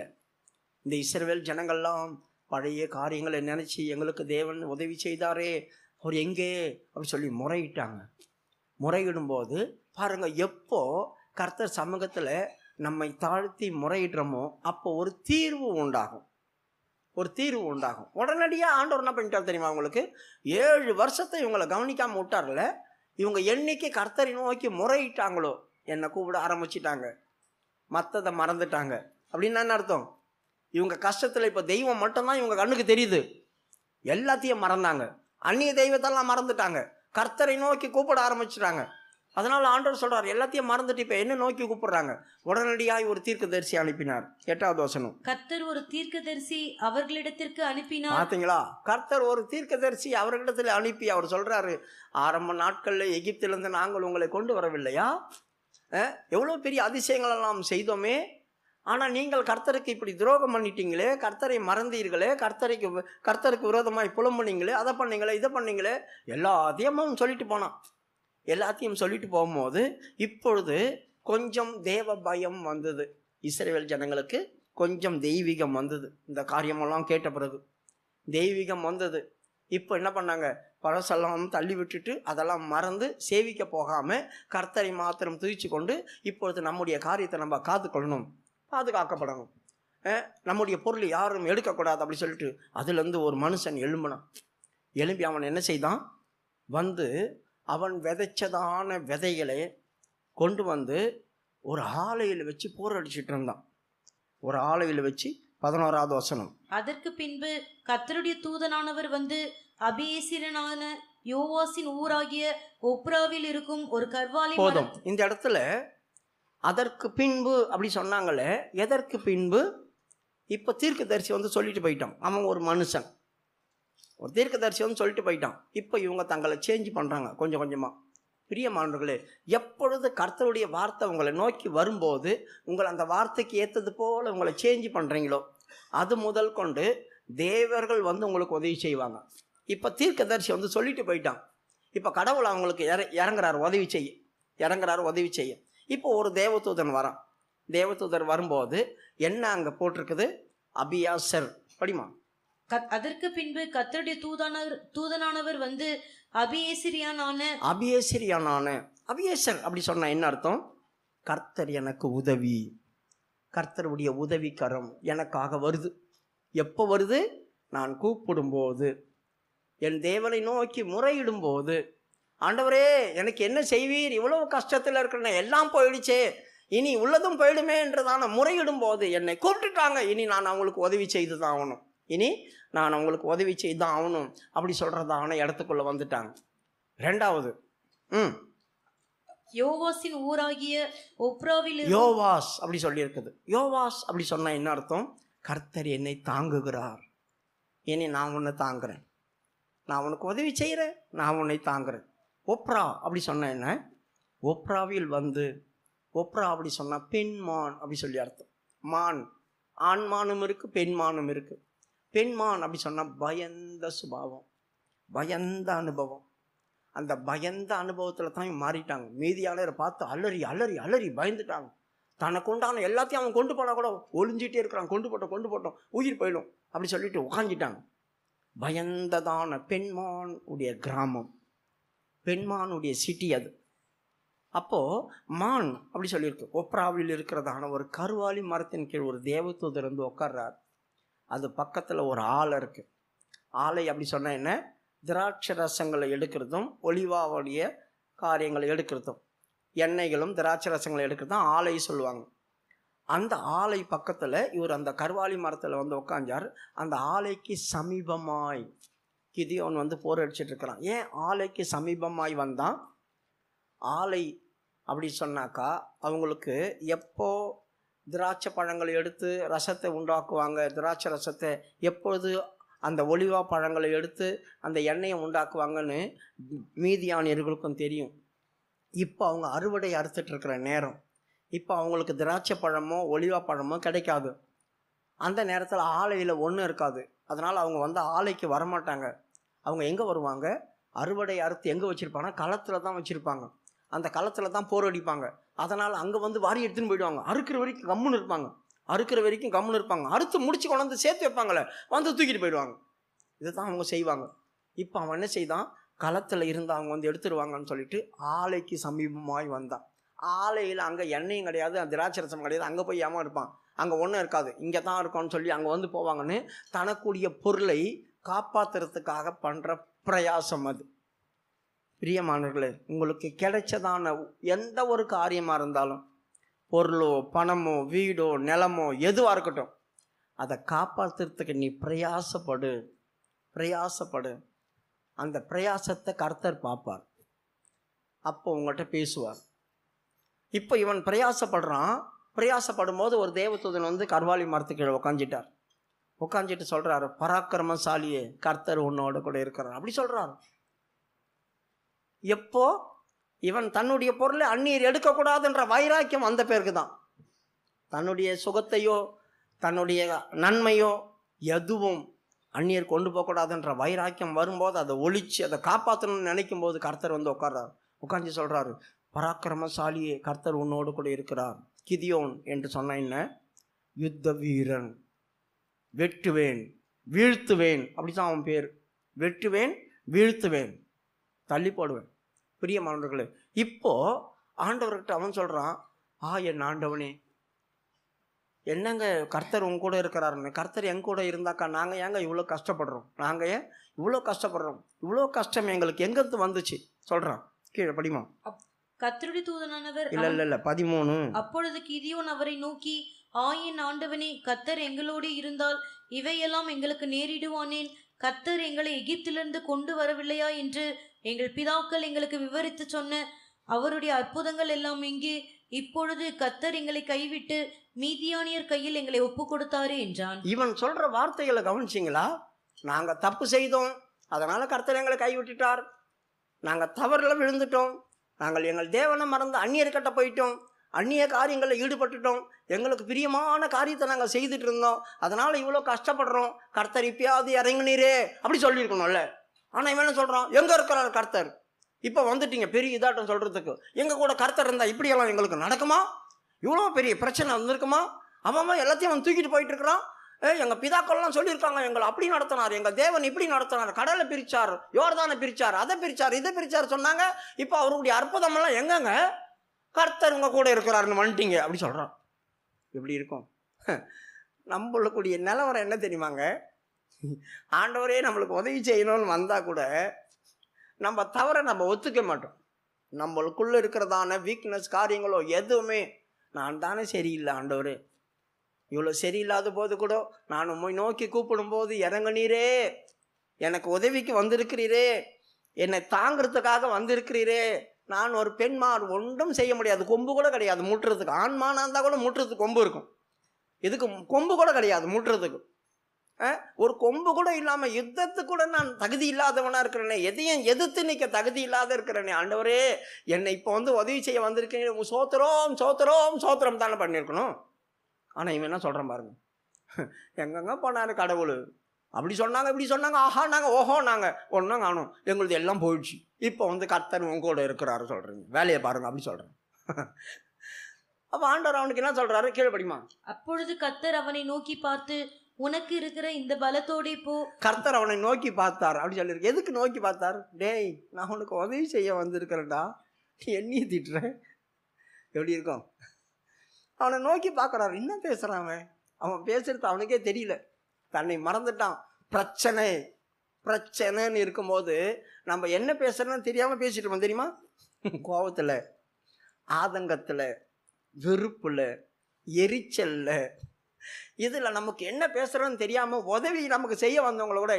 இந்த இஸ்ரவேல் ஜனங்கள்லாம் பழைய காரியங்களை நினச்சி எங்களுக்கு தேவன் உதவி செய்தாரே, அவர் எங்கே அப்படி சொல்லி முறையிட்டாங்க. முறையிடும்போது பாருங்கள், எப்போ கர்த்தர் சமூகத்தில் நம்மை தாழ்த்தி முறையிடுறோமோ அப்போ ஒரு தீர்வு உண்டாகும். உடனடியாக ஆண்டவர் என்ன பண்ணிட்டார் தெரியுமா உங்களுக்கு? 7 வருஷத்தை இவங்களை கவனிக்காமல் விட்டார்ல, இவங்க என்னைக்கு கர்த்தரை நோக்கி முறையிட்டாங்களோ என்னை கூப்பிட ஆரம்பிச்சிட்டாங்க, மற்றதை மறந்துட்டாங்க. அப்படின்னு என்ன அர்த்தம்? இவங்க கஷ்டத்தில் இப்போ தெய்வம் மட்டும்தான் இவங்க கண்ணுக்கு தெரியுது, எல்லாத்தையும் மறந்தாங்க. அந்நிய தெய்வத்தெல்லாம் மறந்துட்டாங்க, கர்த்தரை நோக்கி கூப்பிட ஆரம்பிச்சிட்டாங்க. அதனால் ஆண்டவர் சொல்கிறார், எல்லாத்தையும் மறந்துட்டு இப்போ என்ன நோக்கி கூப்பிடுறாங்க? உடனடியாக ஒரு தீர்க்கதரிசி அனுப்பினார். 8வது வசனம். கர்த்தர் ஒரு தீர்க்கதரிசி அவர்களிடத்திற்கு அனுப்பினார். பார்த்தீங்களா? கர்த்தர் ஒரு தீர்க்கதரிசி அவர்களிடத்தில் அனுப்பி அவர் சொல்கிறாரு, ஆரம்ப நாட்களில் எகிப்திலிருந்து நாங்கள் உங்களை கொண்டு வரவில்லையா? எவ்வளோ பெரிய அதிசயங்கள் எல்லாம் செய்தோமே, ஆனால் நீங்கள் கர்த்தருக்கு இப்படி துரோகம் பண்ணிட்டீங்களே, கர்த்தரை மறந்தீர்களே, கர்த்தருக்கு விரோதமாய் புலம்புனீங்களே, அதை பண்ணீங்களே இதை பண்ணீங்களே, எல்லாத்தையும் சொல்லிட்டு போகும்போது இப்பொழுது கொஞ்சம் தேவ பயம் வந்தது. இஸ்ரவேல் ஜனங்களுக்கு கொஞ்சம் தெய்வீகம் வந்தது. இந்த காரியமெல்லாம் கேட்ட பிறகு தெய்வீகம் வந்தது. இப்போ என்ன பண்ணாங்க? பழசெல்லாம் தள்ளி விட்டுட்டு அதெல்லாம் மறந்து சேவிக்க போகாமல் கர்த்தரை மாத்திரம் துதிச்சு கொண்டு இப்பொழுது நம்முடைய காரியத்தை நம்ம காத்துக்கொள்ளணும், பாதுகாக்கப்படணும், நம்முடைய பொருள் யாரும் எடுக்கக்கூடாது அப்படி சொல்லிட்டு அதுலேருந்து ஒரு மனுஷன் எழும்பி அவன் என்ன செய்தான்? வந்து அவன் விதைச்சதான விதைகளை கொண்டு வந்து ஒரு ஆலையில் வச்சு போரடிச்சிட்டு இருந்தான். ஒரு ஆலையில் வச்சு 11வது வசனம். அதற்கு பின்பு கர்த்தருடைய தூதனானவர் வந்து அபியேசிரனான யோவாசின் ஊராகிய ஒப்ராவில் இருக்கும் ஒரு கர்வாலி. போதும். இந்த இடத்துல அதற்கு பின்பு அப்படி சொன்னாங்களே, எதற்கு பின்பு? இப்போ தீர்க்கதரிசி வந்து சொல்லிட்டு போயிட்டான். அவன் ஒரு மனுஷன், ஒரு தீர்க்கதரிசி வந்து சொல்லிட்டு போயிட்டான். இப்போ இவங்க தங்களை சேஞ்ச் பண்ணுறாங்க கொஞ்சம் கொஞ்சமாக. பிரியமானவர்களே, எப்பொழுது கர்த்தருடைய வார்த்தை உங்களை நோக்கி வரும்போது உங்களை அந்த வார்த்தைக்கு ஏற்றது போல் உங்களை சேஞ்ச் பண்ணுறீங்களோ அது முதல் கொண்டு தேவர்கள் வந்து உங்களுக்கு உதவி செய்வாங்க. இப்போ தீர்க்கதரிசி வந்து சொல்லிட்டு போயிட்டான். இப்போ கடவுள் அவங்களுக்கு இறங்குறாரு உதவி செய்ய. இப்போ ஒரு தேவதூதன் வரான். தேவதூதர் வரும்போது என்ன அங்கே போட்டிருக்குது? அபியாசர். படிமா. அதற்கு பின்பு கர்த்தருடைய தூதனானவர் வந்து அபியேசர் அப்படி சொன்னா என்ன அர்த்தம்? கர்த்தர் எனக்கு உதவி, கர்த்தருடைய உதவிக்கரம் எனக்காக வருது. எப்போ வருது? நான் கூப்பிடும்போது, என் தேவனை நோக்கி முறையிடும்போது, ஆண்டவரே எனக்கு என்ன செய்வீர், இவ்வளவு கஷ்டத்தில் இருக்கிறேன், எல்லாம் போயிடுச்சே, இனி உள்ளதும் போயிடுமே என்றதான முறையிடும் போது என்னை கூப்பிட்டுட்டாங்க, இனி நான் அவங்களுக்கு உதவி செய்து தான் ஆகணும், அப்படி சொல்றதான இடத்துக்குள்ள வந்துட்டாங்க. 2வது யோவாசின் ஊராகிய ஒப்ராவில். யோவாஸ் அப்படி சொல்லி இருக்குது. யோவாஸ் அப்படி சொன்னா என்ன அர்த்தம்? கர்த்தர் என்னை தாங்குகிறார், இனி நான் உன்னை தாங்குறேன், நான் உனக்கு உதவி செய்கிறேன், நான் உன்னை தாங்குறேன். ஒப்ரா அப்படி சொன்ன என்ன? ஒப்ராவில் வந்து, ஒப்ரா அப்படி சொன்னா பெண்மான் அப்படி சொல்லி அர்த்தம். மான், ஆண்மானும் இருக்கு, பெண்மானும் இருக்கு. பெண்மான் அப்படி சொன்னா பயந்த சுபாவம், பயந்த அனுபவம். அந்த பயந்த அனுபவத்தில் தான் மாறிட்டாங்க. மீதியாளரை பார்த்து அலறி அலறி அலறி பயந்துட்டாங்க. தனக்கு உண்டான எல்லாத்தையும் அவன் கொண்டு போனால் கூட ஒளிஞ்சிட்டே இருக்கிறான், கொண்டு போட்டோம் உயிர் போயிடும் அப்படி சொல்லிட்டு உட்காந்துட்டாங்க. பயந்ததான பெண்மான் உடைய கிராமம், பெண்மானுடைய சிட்டி அது. அப்போது மான் அப்படி சொல்லியிருக்கு. ஒப்ராவில் இருக்கிறதான ஒரு கருவாலி மரத்தின் கீழ் ஒரு தேவதூதர் வந்து உட்கார்றார். அது பக்கத்தில் ஒரு ஆலை இருக்குது. ஆலை அப்படி சொன்னால் என்ன? திராட்சை ரசங்களை எடுக்கிறதும் ஒலிவாவுடைய காரியங்களை எடுக்கிறதும், எண்ணெய்களும் திராட்சை ரசங்களை எடுக்கிறதும் ஆலை சொல்லுவாங்க. அந்த ஆலை பக்கத்தில் இவர் அந்த கருவாலி மரத்தில் வந்து உட்காந்தார். அந்த ஆலைக்கு சமீபமாய் கிதியோன் வந்து போர் அடிச்சிட்டு இருக்கிறான். ஏன் ஆலைக்கு சமீபமாய் வந்தான்? ஆலை அப்படி சொன்னாக்கா அவங்களுக்கு எப்போ திராட்சை பழங்களை எடுத்து ரசத்தை உண்டாக்குவாங்க, திராட்சை ரசத்தை எப்பொழுது அந்த ஒலிவா பழங்களை எடுத்து அந்த எண்ணெயை உண்டாக்குவாங்கன்னு மீதியானியர்களுக்கும் தெரியும். இப்போ அவங்க அறுவடை அறுத்துட்டு இருக்கிற நேரம். இப்போ அவங்களுக்கு திராட்சை பழமோ ஒலிவா பழமோ கிடைக்காது. அந்த நேரத்தில் ஆலையில் ஒன்றும் இருக்காது. அதனால் அவங்க வந்து ஆலைக்கு வரமாட்டாங்க. அவங்க எங்கே வருவாங்க? அறுவடை அறுத்து எங்கே வச்சுருப்பாங்கன்னா களத்தில் தான் வச்சுருப்பாங்க. அந்த களத்தில் தான் போர் அடிப்பாங்க. அதனால் அங்கே வந்து வாரி எடுத்துன்னு போயிடுவாங்க. அறுக்கிற வரைக்கும் கம்முன்னு இருப்பாங்க. அறுத்து முடிச்சு கொண்டு வந்து சேர்த்து வைப்பாங்களே, வந்து தூக்கிட்டு போயிடுவாங்க. இதுதான் அவங்க செய்வாங்க. இப்போ அவன் என்ன செய்தான்? களத்தில் இருந்து அவங்க வந்து எடுத்துருவாங்கன்னு சொல்லிட்டு ஆலைக்கு சமீபமாய் வந்தான். ஆலையில் அங்கே எண்ணெயும் கிடையாது, திராட்சை ரசம் கிடையாது. அங்கே போய் ஏமா இருப்பான்? அங்கே ஒன்றும் இருக்காது, இங்கே தான் இருக்கும்னு சொல்லி அங்கே வந்து போவாங்கன்னு தனக்குரிய பொருளை காப்பாற்றுறதுக்காக பண்ணுற பிரயாசம் அது. பிரியமானவர்களே, உங்களுக்கு கிடைச்சதான எந்த ஒரு காரியமாக இருந்தாலும், பொருளோ பணமோ வீடோ நிலமோ எதுவாக இருக்கட்டும், அதை காப்பாற்றுறதுக்கு நீ பிரயாசப்படு. அந்த பிரயாசத்தை கர்த்தர் பார்ப்பார். அப்போ உங்கள்கிட்ட பேசுவார். இப்போ இவன் பிரயாசப்படும் போது ஒரு தேவதூதன் வந்து கர்வாலி மரத்துக்கு கீழே உட்காந்துட்டு சொல்கிறாரு, பராக்கிரமசாலியே, கர்த்தர் உன்னோட கூட இருக்கிறார் அப்படி சொல்கிறாரு. எப்போ இவன் தன்னுடைய பொருளை அந்நியர் எடுக்கக்கூடாதுன்ற வைராக்கியம் அந்த பேருக்கு தான். தன்னுடைய சுகத்தையோ தன்னுடைய நன்மையோ எதுவும் அந்நியர் கொண்டு போகக்கூடாதுன்ற வைராக்கியம் வரும்போது அதை ஒழிச்சு அதை காப்பாற்றணும்னு நினைக்கும் போது கர்த்தர் வந்து உட்காந்து சொல்கிறாரு, பராக்கிரமசாலியே, கர்த்தர் உன்னோடு கூட இருக்கிறார். கிதியோன் என்று சொன்ன என்ன? யுத்த வீரன், வெட்டுவேன் வீழ்த்துவேன், அப்படிதான் அவன் பேர். வெட்டுவேன் வீழ்த்துவேன், தள்ளி போடுவேன். பிரியமானவர்களே, இப்போ ஆண்டவர்கிட்ட அவன் சொல்கிறான், என் ஆண்டவனே, என்னங்க கர்த்தர் உங்க கூட இருக்கிறாருன்னு. கர்த்தர் எங்க கூட இருந்தாக்கா நாங்கள் ஏங்க இவ்வளோ கஷ்டப்படுறோம்? இவ்வளோ கஷ்டம் எங்களுக்கு எங்கிருந்து வந்துச்சு சொல்கிறான். கீழே படிமா. கர்த்தருடைய தூதனானவர் இல்ல 13. அப்பொழுது கிதியோன் அவரை நோக்கி, என் ஆண்டவனே, கர்த்தர் எங்களோடு இருந்தால் இவையெல்லாம் எங்களுக்கு நேரிடுவானேன்? கர்த்தர் எங்களை எகிப்திலிருந்து கொண்டு வரவில்லையா என்று எங்கள் பிதாக்கள் எங்களுக்கு விவரித்து சொன்ன அவருடைய அற்புதங்கள் எல்லாம் எங்கே? இப்பொழுது கர்த்தர் எங்களை கைவிட்டு மீதியானியர் கையில் எங்களை ஒப்பு கொடுத்தாரு என்றான். இவன் சொல்ற வார்த்தைகளை கவனிச்சிங்களா? நாங்க தப்பு செய்தோம், அதனால கர்த்தர் எங்களை கைவிட்டுட்டார். நாங்க தவறுல விழுந்துட்டோம், நாங்கள் எங்கள் தேவனை மறந்து அந்நியர்கிட்ட போயிட்டோம், அந்நிய காரியங்களில் ஈடுபட்டுட்டோம், எங்களுக்கு பிரியமான காரியத்தை நாங்கள் செய்துட்டு இருந்தோம், அதனால இவ்வளோ கஷ்டப்படுறோம். கர்த்தர் இப்பயாவது இறங்குனீரே அப்படி சொல்லியிருக்கணும்ல. ஆனால் இவன் என்ன சொல்கிறான்? எங்கே இருக்கிறார் கர்த்தர்? இப்போ வந்துட்டீங்க பெரிய இதாட்டம் சொல்கிறதுக்கு. எங்கள் கூட கர்த்தர் இருந்தால் இப்படியெல்லாம் எங்களுக்கு நடக்குமா? இவ்வளோ பெரிய பிரச்சனை வந்திருக்குமா? அவன் எல்லாத்தையும் அவன் தூக்கிட்டு போயிட்டு இருக்கிறான். எங்கள் பிதாக்கள்லாம் சொல்லியிருக்காங்க, எங்களை அப்படி நடத்தினார், எங்கள் தேவன் இப்படி நடத்தினார், கடலை பிரித்தார், யோர்தானை பிரித்தார், அதை பிரித்தார், இதை பிரித்தார் சொன்னாங்க. இப்போ அவருடைய அற்புதமெல்லாம் எங்கங்க? கர்த்தர் உங்கள் கூட இருக்கிறாருன்னு வந்துட்டீங்க அப்படி சொல்கிறான். எப்படி இருக்கும்? நம்மளுக்குடைய நிலவரம் என்ன தெரியுமாங்க? ஆண்டவரே நம்மளுக்கு உதவி செய்யணும்னு வந்தால் கூட நம்ம தவறை நம்ம ஒத்துக்க மாட்டோம். நம்மளுக்குள்ளே இருக்கிறதான வீக்னஸ் காரியங்களோ எதுவுமே, நான் தானே சரியில்லை ஆண்டவரே, இவ்வளோ சரியில்லாத போது கூட நான் உம்மை நோக்கி கூப்பிடும்போது இறங்குனீரே, எனக்கு உதவிக்கு வந்திருக்கிறீரே, என்னை தாங்கிறதுக்காக வந்திருக்கிறீரே. நான் ஒரு பெண்மார் ஒன்றும் செய்ய முடியாது, கொம்பு கூட கிடையாது மூட்டுறதுக்கு. ஆண்மானா இருந்தால் கூட மூட்டுறதுக்கு கொம்பு இருக்கும், இதுக்கு கொம்பு கூட கிடையாது மூட்டுறதுக்கு. ஒரு கொம்பு கூட இல்லாமல் யுத்தத்துக்கு கூட நான் தகுதி இல்லாதவனாக இருக்கிறேனே, எதையும் எதிர்த்து நிற்க தகுதி இல்லாத இருக்கிறேனே. ஆண்டவரே, என்னை இப்போ வந்து உதவி செய்ய வந்திருக்கேன், சோத்திரம் தானே பண்ணியிருக்கணும். ஆனால் இவன் என்ன சொல்கிறேன் பாருங்க, எங்கெங்க போனாரு கடவுள், அப்படி சொன்னாங்க இப்படி சொன்னாங்க, ஆஹா நாங்கள் ஓஹோ நாங்கள் ஒன்றும் காணும், எங்களுது எல்லாம் போயிடுச்சு, இப்போ வந்து கர்த்தர் உங்க கூட இருக்கிறாரு சொல்கிறீங்க, வேலையை பாருங்க அப்படி சொல்கிறேன். அப்போ ஆண்டவர் அவனுக்கு என்ன சொல்கிறாரு? கீழே படிமா. அப்பொழுது கர்த்தர் அவனை நோக்கி பார்த்து, உனக்கு இருக்கிற இந்த பலத்தோடே போ. கர்த்தர் அவனை நோக்கி பார்த்தார் அப்படி சொல்லியிருக்கு. எதுக்கு நோக்கி பார்த்தார்? டேய், நான் உனக்கு உதவி செய்ய வந்திருக்கிறேன்டா, நீ என்னைய திட்டுற, எப்படி இருக்கும்? அவனை நோக்கி பார்க்குறாரு. என்ன பேசுகிறான் அவன்? அவன் பேசுறது அவனுக்கே தெரியல, தன்னை மறந்துட்டான். பிரச்சனைன்னு இருக்கும்போது நம்ம என்ன பேசுறோன்னு தெரியாமல் பேசிட்டு இருப்போம் தெரியுமா? கோபத்தில், ஆதங்கத்தில், வெறுப்பில், எரிச்சலில், இதில் நமக்கு என்ன பேசுகிறோன்னு தெரியாமல் உதவி நமக்கு செய்ய வந்தவங்கள கூட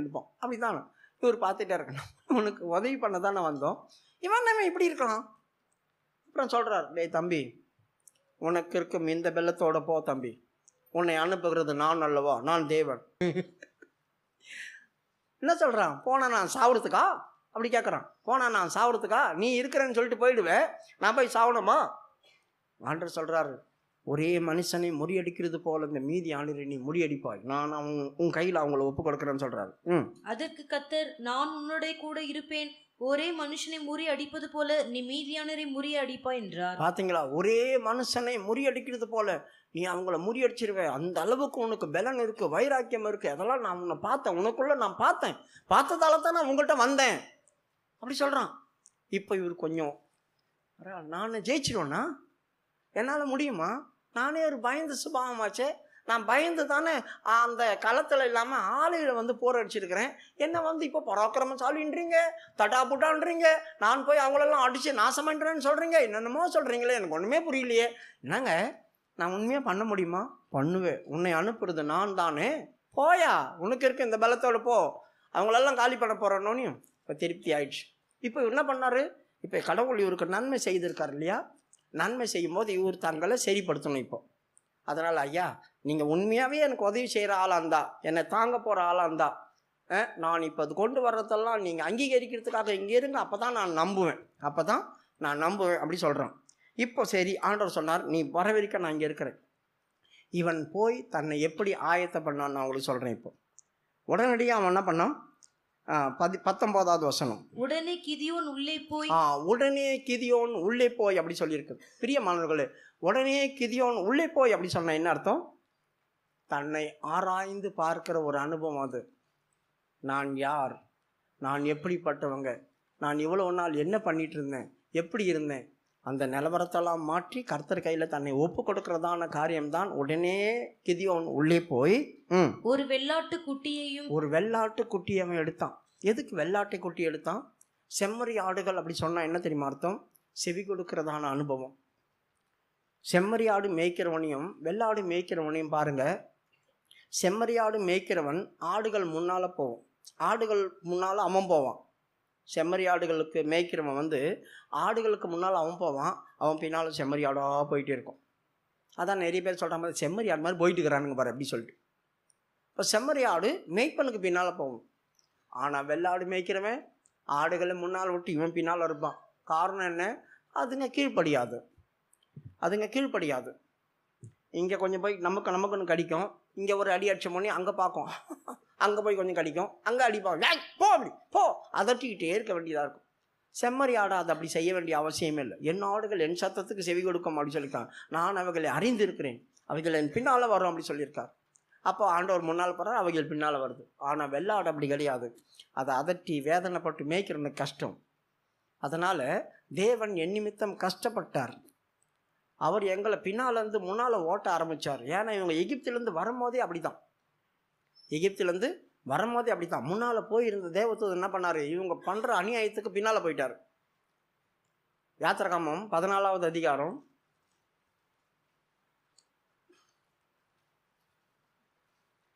இருப்போம். அப்படிதான் இவர் பார்த்துட்டே இருக்கணும், உனக்கு உதவி பண்ண தானே வந்தோம், இவன் நம்ம இப்படி இருக்கலாம். அப்புறம் சொல்கிறார், டேய் தம்பி, உனக்கு இருக்கும் இந்த பெல்லத்தோட போ தம்பி, உன்னை அனுப்புகிறது நான் அல்லவா, நான் தேவன். என்ன சொல்கிறான்? போனா நான் சாவுறதுக்கா? அப்படி கேட்குறான். போனா நான் சாவுறதுக்கா? நீ இருக்கிறேன்னு சொல்லிட்டு போயிடுவேன், நான் போய் சாவணுமா? ஆண்டவர் சொல்கிறாரு, ஒரே மனுஷனை முறியடிக்கிறது போல இந்த மீதி ஆண்டரை நீ முறியடிப்பாய், நான் உன் கையில் அவங்கள ஒப்பு கொடுக்குறேன்னு சொல்கிறாரு. அதற்கு கர்த்தர், நான் உன்னுடைய கூட இருப்பேன், ஒரே மனுஷனை முறியடிப்பது போல நீ மீதியானரை முறியடிப்பாய் என்றார். பார்த்தீங்களா? ஒரே மனுஷனை முறியடிக்கிறது போல நீ அவங்கள முறியடிச்சிருவேன். அந்த அளவுக்கு உனக்கு பலன் இருக்கு, வைராக்கியம் இருக்கு. அதெல்லாம் நான் உன்னை பார்த்தேன், உனக்குள்ள நான் பார்த்ததால தான் நான் உங்கள்கிட்ட வந்தேன் அப்படி சொல்றான். இப்போ இவர் கொஞ்சம், நான் ஜெயிச்சிடுவேன்னா என்னால் முடியுமா? நானே ஒரு பயந்து சுபாவமாச்சே, நான் பயந்து தானே அந்த களத்தில் இல்லாமல் ஆலையில் போர் அடிச்சிருக்கிறேன். என்னை இப்போ பராக்கிரமசாலின்றீங்க, தட்டா புட்டான்றீங்க, நான் போய் அவங்களெல்லாம் அடித்து நாசம் பண்ணுறேன்னு சொல்கிறீங்க, என்னென்னமோ சொல்கிறீங்களே, எனக்கு ஒன்றுமே புரியலையே. என்னங்க, நான் உண்மையாக பண்ண முடியுமா? பண்ணுவேன், உன்னை அனுப்புறது நான் தானே, போயா, உனக்கு இருக்க இந்த பலத்தோடு போ, அவங்களெல்லாம் காலி பண்ண போகிறோன்னு. இப்போ திருப்தி ஆயிடுச்சு. இப்போ என்ன பண்ணார்? இப்போ கடவுள் இவருக்கு நன்மை செய்திருக்கார் இல்லையா? நன்மை செய்யும் போது இவர் தங்களை சரிப்படுத்தணும். இப்போ அதனால், ஐயா, நீங்கள் உண்மையாகவே எனக்கு உதவி செய்கிற ஆளாக இருந்தா, என்னை தாங்க போகிற ஆளாக இருந்தா, நான் இப்போ அது கொண்டு வர்றதெல்லாம் நீங்கள் அங்கீகரிக்கிறதுக்காக இங்கே இருங்க, அப்போ தான் நான் நம்புவேன் அப்படி சொல்கிறேன். இப்போ சரி, ஆண்டவர் சொன்னார், நீ வர வரைக்கும் நான் இங்கே இருக்கிறேன். இவன் போய் தன்னை எப்படி ஆயத்த பண்ணான்னு நான் உங்களுக்கு சொல்கிறேன். இப்போ உடனடியாக அவன் என்ன பண்ணான்? 19வது வசனம். உடனே கிதியோன் உள்ளே போய் அப்படி சொல்லியிருக்கு. பிரியமானவர்களே, உடனே கிதியோன் உள்ளே போய் அப்படி சொன்ன என்ன அர்த்தம்? தன்னை ஆராய்ந்து பார்க்கிற ஒரு அனுபவம் அது. நான் யார், நான் எப்படிப்பட்டவங்க, நான் இவ்வளோ நாள் என்ன பண்ணிட்டு இருந்தேன், எப்படி இருந்தேன், அந்த நிலவரத்தெல்லாம் மாற்றி கர்த்தர் கையில் தன்னை ஒப்பு கொடுக்கறதான காரியம்தான். உடனே கிதியோன் உள்ளே போய் ஒரு வெள்ளாட்டு குட்டியை அவன் எடுத்தான். எதுக்கு வெள்ளாட்டு குட்டி எடுத்தான்? செம்மறி ஆடுகள் அப்படி சொன்னா என்ன தெரியுமா அர்த்தம்? செவி கொடுக்கறதான அனுபவம். செம்மறி ஆடு மேய்க்கிறவனையும் வெள்ளாடு மேய்க்கிறவனையும் பாருங்க. செம்மறி ஆடு மேய்க்கிறவன் ஆடுகள் முன்னால போவோம், ஆடுகள் முன்னால அவன் போவான். செம்மறி ஆடுகளுக்கு மேய்க்கிறவன் ஆடுகளுக்கு முன்னால் அவன் போவான், அவன் பின்னால் செம்மறி ஆடாக போயிட்டே இருக்கும். அதான் நிறைய பேர் சொல்கிற மாதிரி செம்மறி ஆடு மாதிரி போயிட்டு இருக்கிறானுங்க பாரு அப்படி சொல்லிட்டு. இப்போ செம்மறி ஆடு மேய்ப்பனுக்கு பின்னால் போகும். ஆனால் வெள்ளாடு மேய்க்கிறவன் ஆடுகளை முன்னால் விட்டு இவன் பின்னால் இருப்பான். காரணம் என்ன? அதுங்க கீழ்ப்படியாது. இங்கே கொஞ்சம் போய் நமக்குன்னு கடிக்கும், இங்கே ஒரு அடி அடிச்ச மணி அங்கே பார்க்கும், அங்கே போய் கொஞ்சம் கடிக்கும், அங்கே அடிப்பாங்க, போ அப்படி போ, அதட்டிக்கிட்டே இருக்க வேண்டியதாக இருக்கும். செம்மறி ஆடை அது அப்படி செய்ய வேண்டிய அவசியமே இல்லை. என் ஆடுகள் என் சத்தத்துக்கு செவி கொடுக்கும் அப்படி சொல்லியிருக்காங்க. நான் அவைகளை அறிந்திருக்கிறேன், அவைகள் என் பின்னால் வரும் அப்படி சொல்லியிருக்கார். அப்போ ஆண்டவர் முன்னால் போகிறார், அவைகள் பின்னால் வருது. ஆனால் வெள்ளாடு அப்படி கிடையாது. அதை அதட்டி வேதனைப்பட்டு மேய்க்கிறது கஷ்டம். அதனால் தேவன் என் நிமித்தம் கஷ்டப்பட்டார். அவர் எங்களை பின்னாலேருந்து முன்னால் ஓட்ட ஆரம்பித்தார். ஏன்னா இவங்க எகிப்திலேருந்து வரும்போதே அப்படி தான் முன்னால் போயிருந்த தேவதூதன் என்ன பண்ணார்? இவங்க பண்ணுற அநியாயத்துக்கு பின்னால் போயிட்டார். யாத்திராகமம் 14வது அதிகாரம்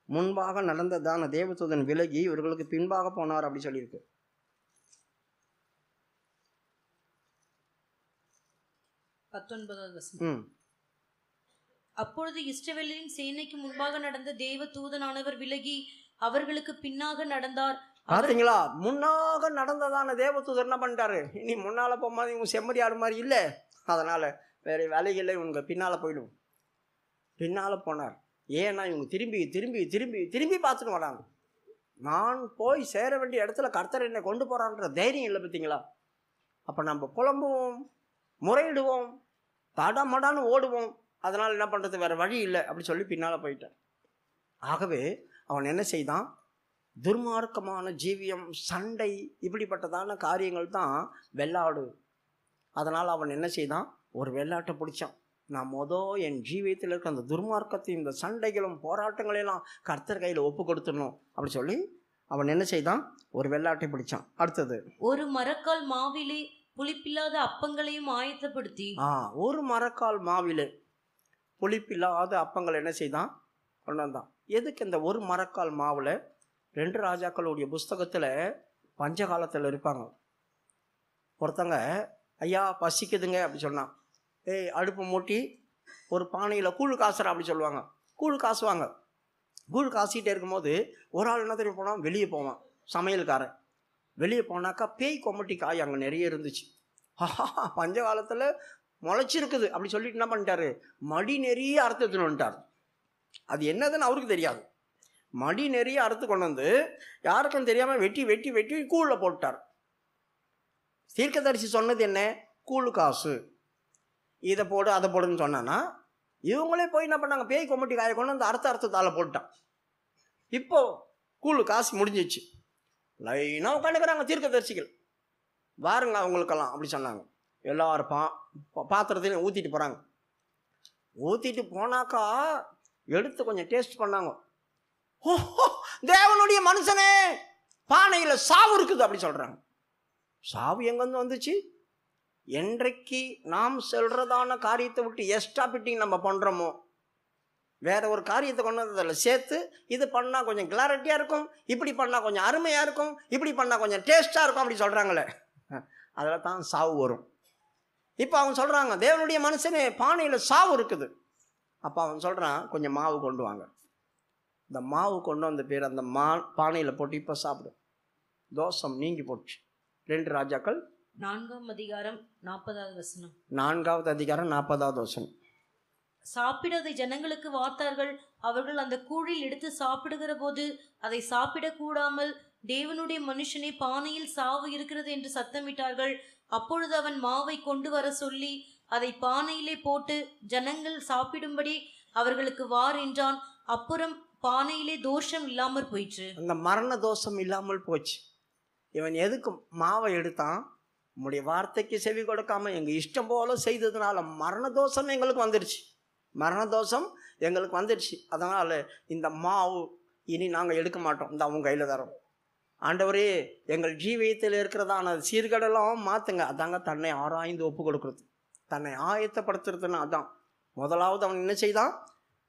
முன்பாக நடந்ததான தேவதூதன் விலகி இவர்களுக்கு பின்பாக போனார் அப்படி சொல்லியிருக்கு. 19வது வசனம். அப்பொழுது இஸ்ரவேலின் சேனைக்கு முன்பாக நடந்த தேவ தூதனானவர் விலகி அவர்களுக்கு பின்னாக நடந்தார். பாத்தீங்களா? முன்னாக நடந்ததான தேவதூதர் என்ன பண்ணிட்டாரு? இனி முன்னால போகும்போது இவங்க செம்மறி ஆடு மாதிரி இல்லை, அதனால வேற வேலைகளை இவங்க பின்னால போயிடும். பின்னால போனார். ஏன்னா இவங்க திரும்பி திரும்பி திரும்பி திரும்பி பார்த்துட்டு வராங்க. நான் போய் சேர வேண்டிய இடத்துல கர்த்தர் என்னை கொண்டு போறான்ற தைரியம் இல்லை. பார்த்தீங்களா? அப்போ நம்ம புலம்புவோம், முறையிடுவோம், தடமடான்னு ஓடுவோம். அதனால் என்ன பண்ணுறது, வேறு வழி இல்லை அப்படி சொல்லி பின்னால் போயிட்டான். ஆகவே அவன் என்ன செய்தான், துர்மார்க்கமான ஜீவியம், சண்டை, இப்படிப்பட்டதான காரியங்கள் தான் வெள்ளாடு. அதனால் அவன் என்ன செய்தான், ஒரு வெள்ளாட்டை பிடிச்சான். நான் என் ஜீவியத்தில் இருக்க அந்த துர்மார்க்கத்தையும் இந்த சண்டைகளும் போராட்டங்களெல்லாம் கர்த்தர் கையில் ஒப்பு கொடுத்துடணும் அப்படி சொல்லி அவன் என்ன செய்தான், ஒரு வெள்ளாட்டை பிடிச்சான். அடுத்தது, ஒரு மரக்கால் மாவிலே புளிப்பில்லாத அப்பங்களையும் ஆயத்தப்படுத்தி ஒரு மரக்கால் மாவிலே புளிப்பில்லாத அப்பங்கள் என்ன செய்தான், கொண்டு வந்தான். எதுக்கு இந்த ஒரு மரக்கால் மாவில்? 2 ராஜாக்களுடைய புஸ்தகத்தில் பஞ்சகாலத்தில் இருப்பாங்க. ஒருத்தங்க, ஐயா பசிக்குதுங்க அப்படி சொன்னான். அடுப்பு மூட்டி ஒரு பானையில் கூழ் காசுற அப்படி சொல்லுவாங்க. கூழ் காசுவாங்க. கூழ் காசிகிட்டே இருக்கும்போது ஒரு ஆள் என்ன தெரியும் போனான், வெளியே போவான், சமையல்காரன். வெளியே போனாக்கா பேய் கொமட்டி காய் அங்கே நிறைய இருந்துச்சு. பஞ்ச காலத்தில் முளைச்சிருக்குது அப்படி சொல்லிட்டு என்ன பண்ணிட்டாரு, மடி நிறைய அறுத்து எடுத்துன்னு வந்துட்டார். அது என்னதுன்னு அவருக்கு தெரியாது. மடி நிறைய அறுத்து கொண்டு வந்து யாருக்கும் தெரியாமல் வெட்டி வெட்டி வெட்டி கூழில் போட்டார். தீர்க்கதரிசி சொன்னது என்ன, கூழ் காசு, இதை போடு அதை போடுன்னு சொன்னான்னா இவங்களே போய் என்ன பண்ணாங்க, பேய் கொமட்டி காயை கொண்டு வந்து அறுத்து தாளை போட்டான். இப்போ கூழ் காசு முடிஞ்சிச்சு. லைனாக உட்காந்துக்கிறாங்க தீர்க்கதரிசிகள், வாருங்க அவங்களுக்கெல்லாம் அப்படி சொன்னாங்க. எல்லாரும் பாத்திரத்தையும் ஊற்றிட்டு போகிறாங்க. ஊற்றிட்டு போனாக்கா எடுத்து கொஞ்சம் டேஸ்ட் பண்ணாங்க. ஓஹோ, தேவனுடைய மனுஷனே, பானையில் சாவு இருக்குது அப்படி சொல்கிறாங்க. சாவு எங்கேருந்து வந்துச்சு? என்றைக்கு நாம் சொல்கிறதான காரியத்தை விட்டு எக்ஸ்ட்ரா பிட்டிங் நம்ம பண்ணுறோமோ, வேற ஒரு காரியத்தை கொண்டு வந்து அதில் சேர்த்து இது பண்ணால் கொஞ்சம் கிளாரிட்டியாக இருக்கும், இப்படி பண்ணால் கொஞ்சம் அருமையாக இருக்கும், இப்படி பண்ணால் கொஞ்சம் டேஸ்ட்டாக இருக்கும் அப்படி சொல்கிறாங்களே, அதில் தான் சாவு வரும். இப்போ அவன் சொல்கிறாங்க, தேவனுடைய மனுஷனே, பானையில் சாவு இருக்குது. அப்போ அவன் சொல்கிறான், கொஞ்சம் மாவு கொண்டு வாங்க. இந்த மாவு கொண்டு வந்த பேர் அந்த பானையில் போட்டு இப்போ சாப்பிடு. தோஷம் நீங்கி போச்சு. 2 ராஜாக்கள் 4ஆம் அதிகாரம் 40வது வசனம். 4வது அதிகாரம் 40வது வசனம். சாப்பிட அதை ஜனங்களுக்கு வார்த்தார்கள். அவர்கள் அந்த கூழில் எடுத்து சாப்பிடுகிற போது அதை சாப்பிடக்கூடாமல், தேவனுடைய மனுஷனே, பானையில் சாவு இருக்கிறது என்று சத்தமிட்டார்கள். அப்பொழுது அவன் மாவை கொண்டு வர சொல்லி அதை பானையிலே போட்டு ஜனங்கள் சாப்பிடும்படி அவர்களுக்கு வார் என்றான். அப்புறம் பானையிலே தோஷம் இல்லாமல் போயிற்று. அந்த மரண தோஷம் இல்லாமல் போச்சு. இவன் எதுக்கு மாவை எடுத்தான்? உம்முடைய வார்த்தைக்கு செவி கொடுக்காம எங்கள் இஷ்டம் போல செய்ததுனால மரண தோஷம் எங்களுக்கு வந்துடுச்சு. மரண தோஷம் எங்களுக்கு வந்துடுச்சு. அதனால் இந்த மாவு இனி நாங்கள் எடுக்க மாட்டோம், இந்த அவங்க கையில் தரோம். ஆண்டவரே, எங்கள் ஜீவியத்தில் இருக்கிறதான சீர்கடெல்லாம் மாற்றுங்க. அதாங்க தன்னை ஆராய்ந்து ஒப்பு கொடுக்குறது, தன்னை ஆயத்தப்படுத்துறதுன்னு. அதான் முதலாவது அவன் என்ன செய்தான்,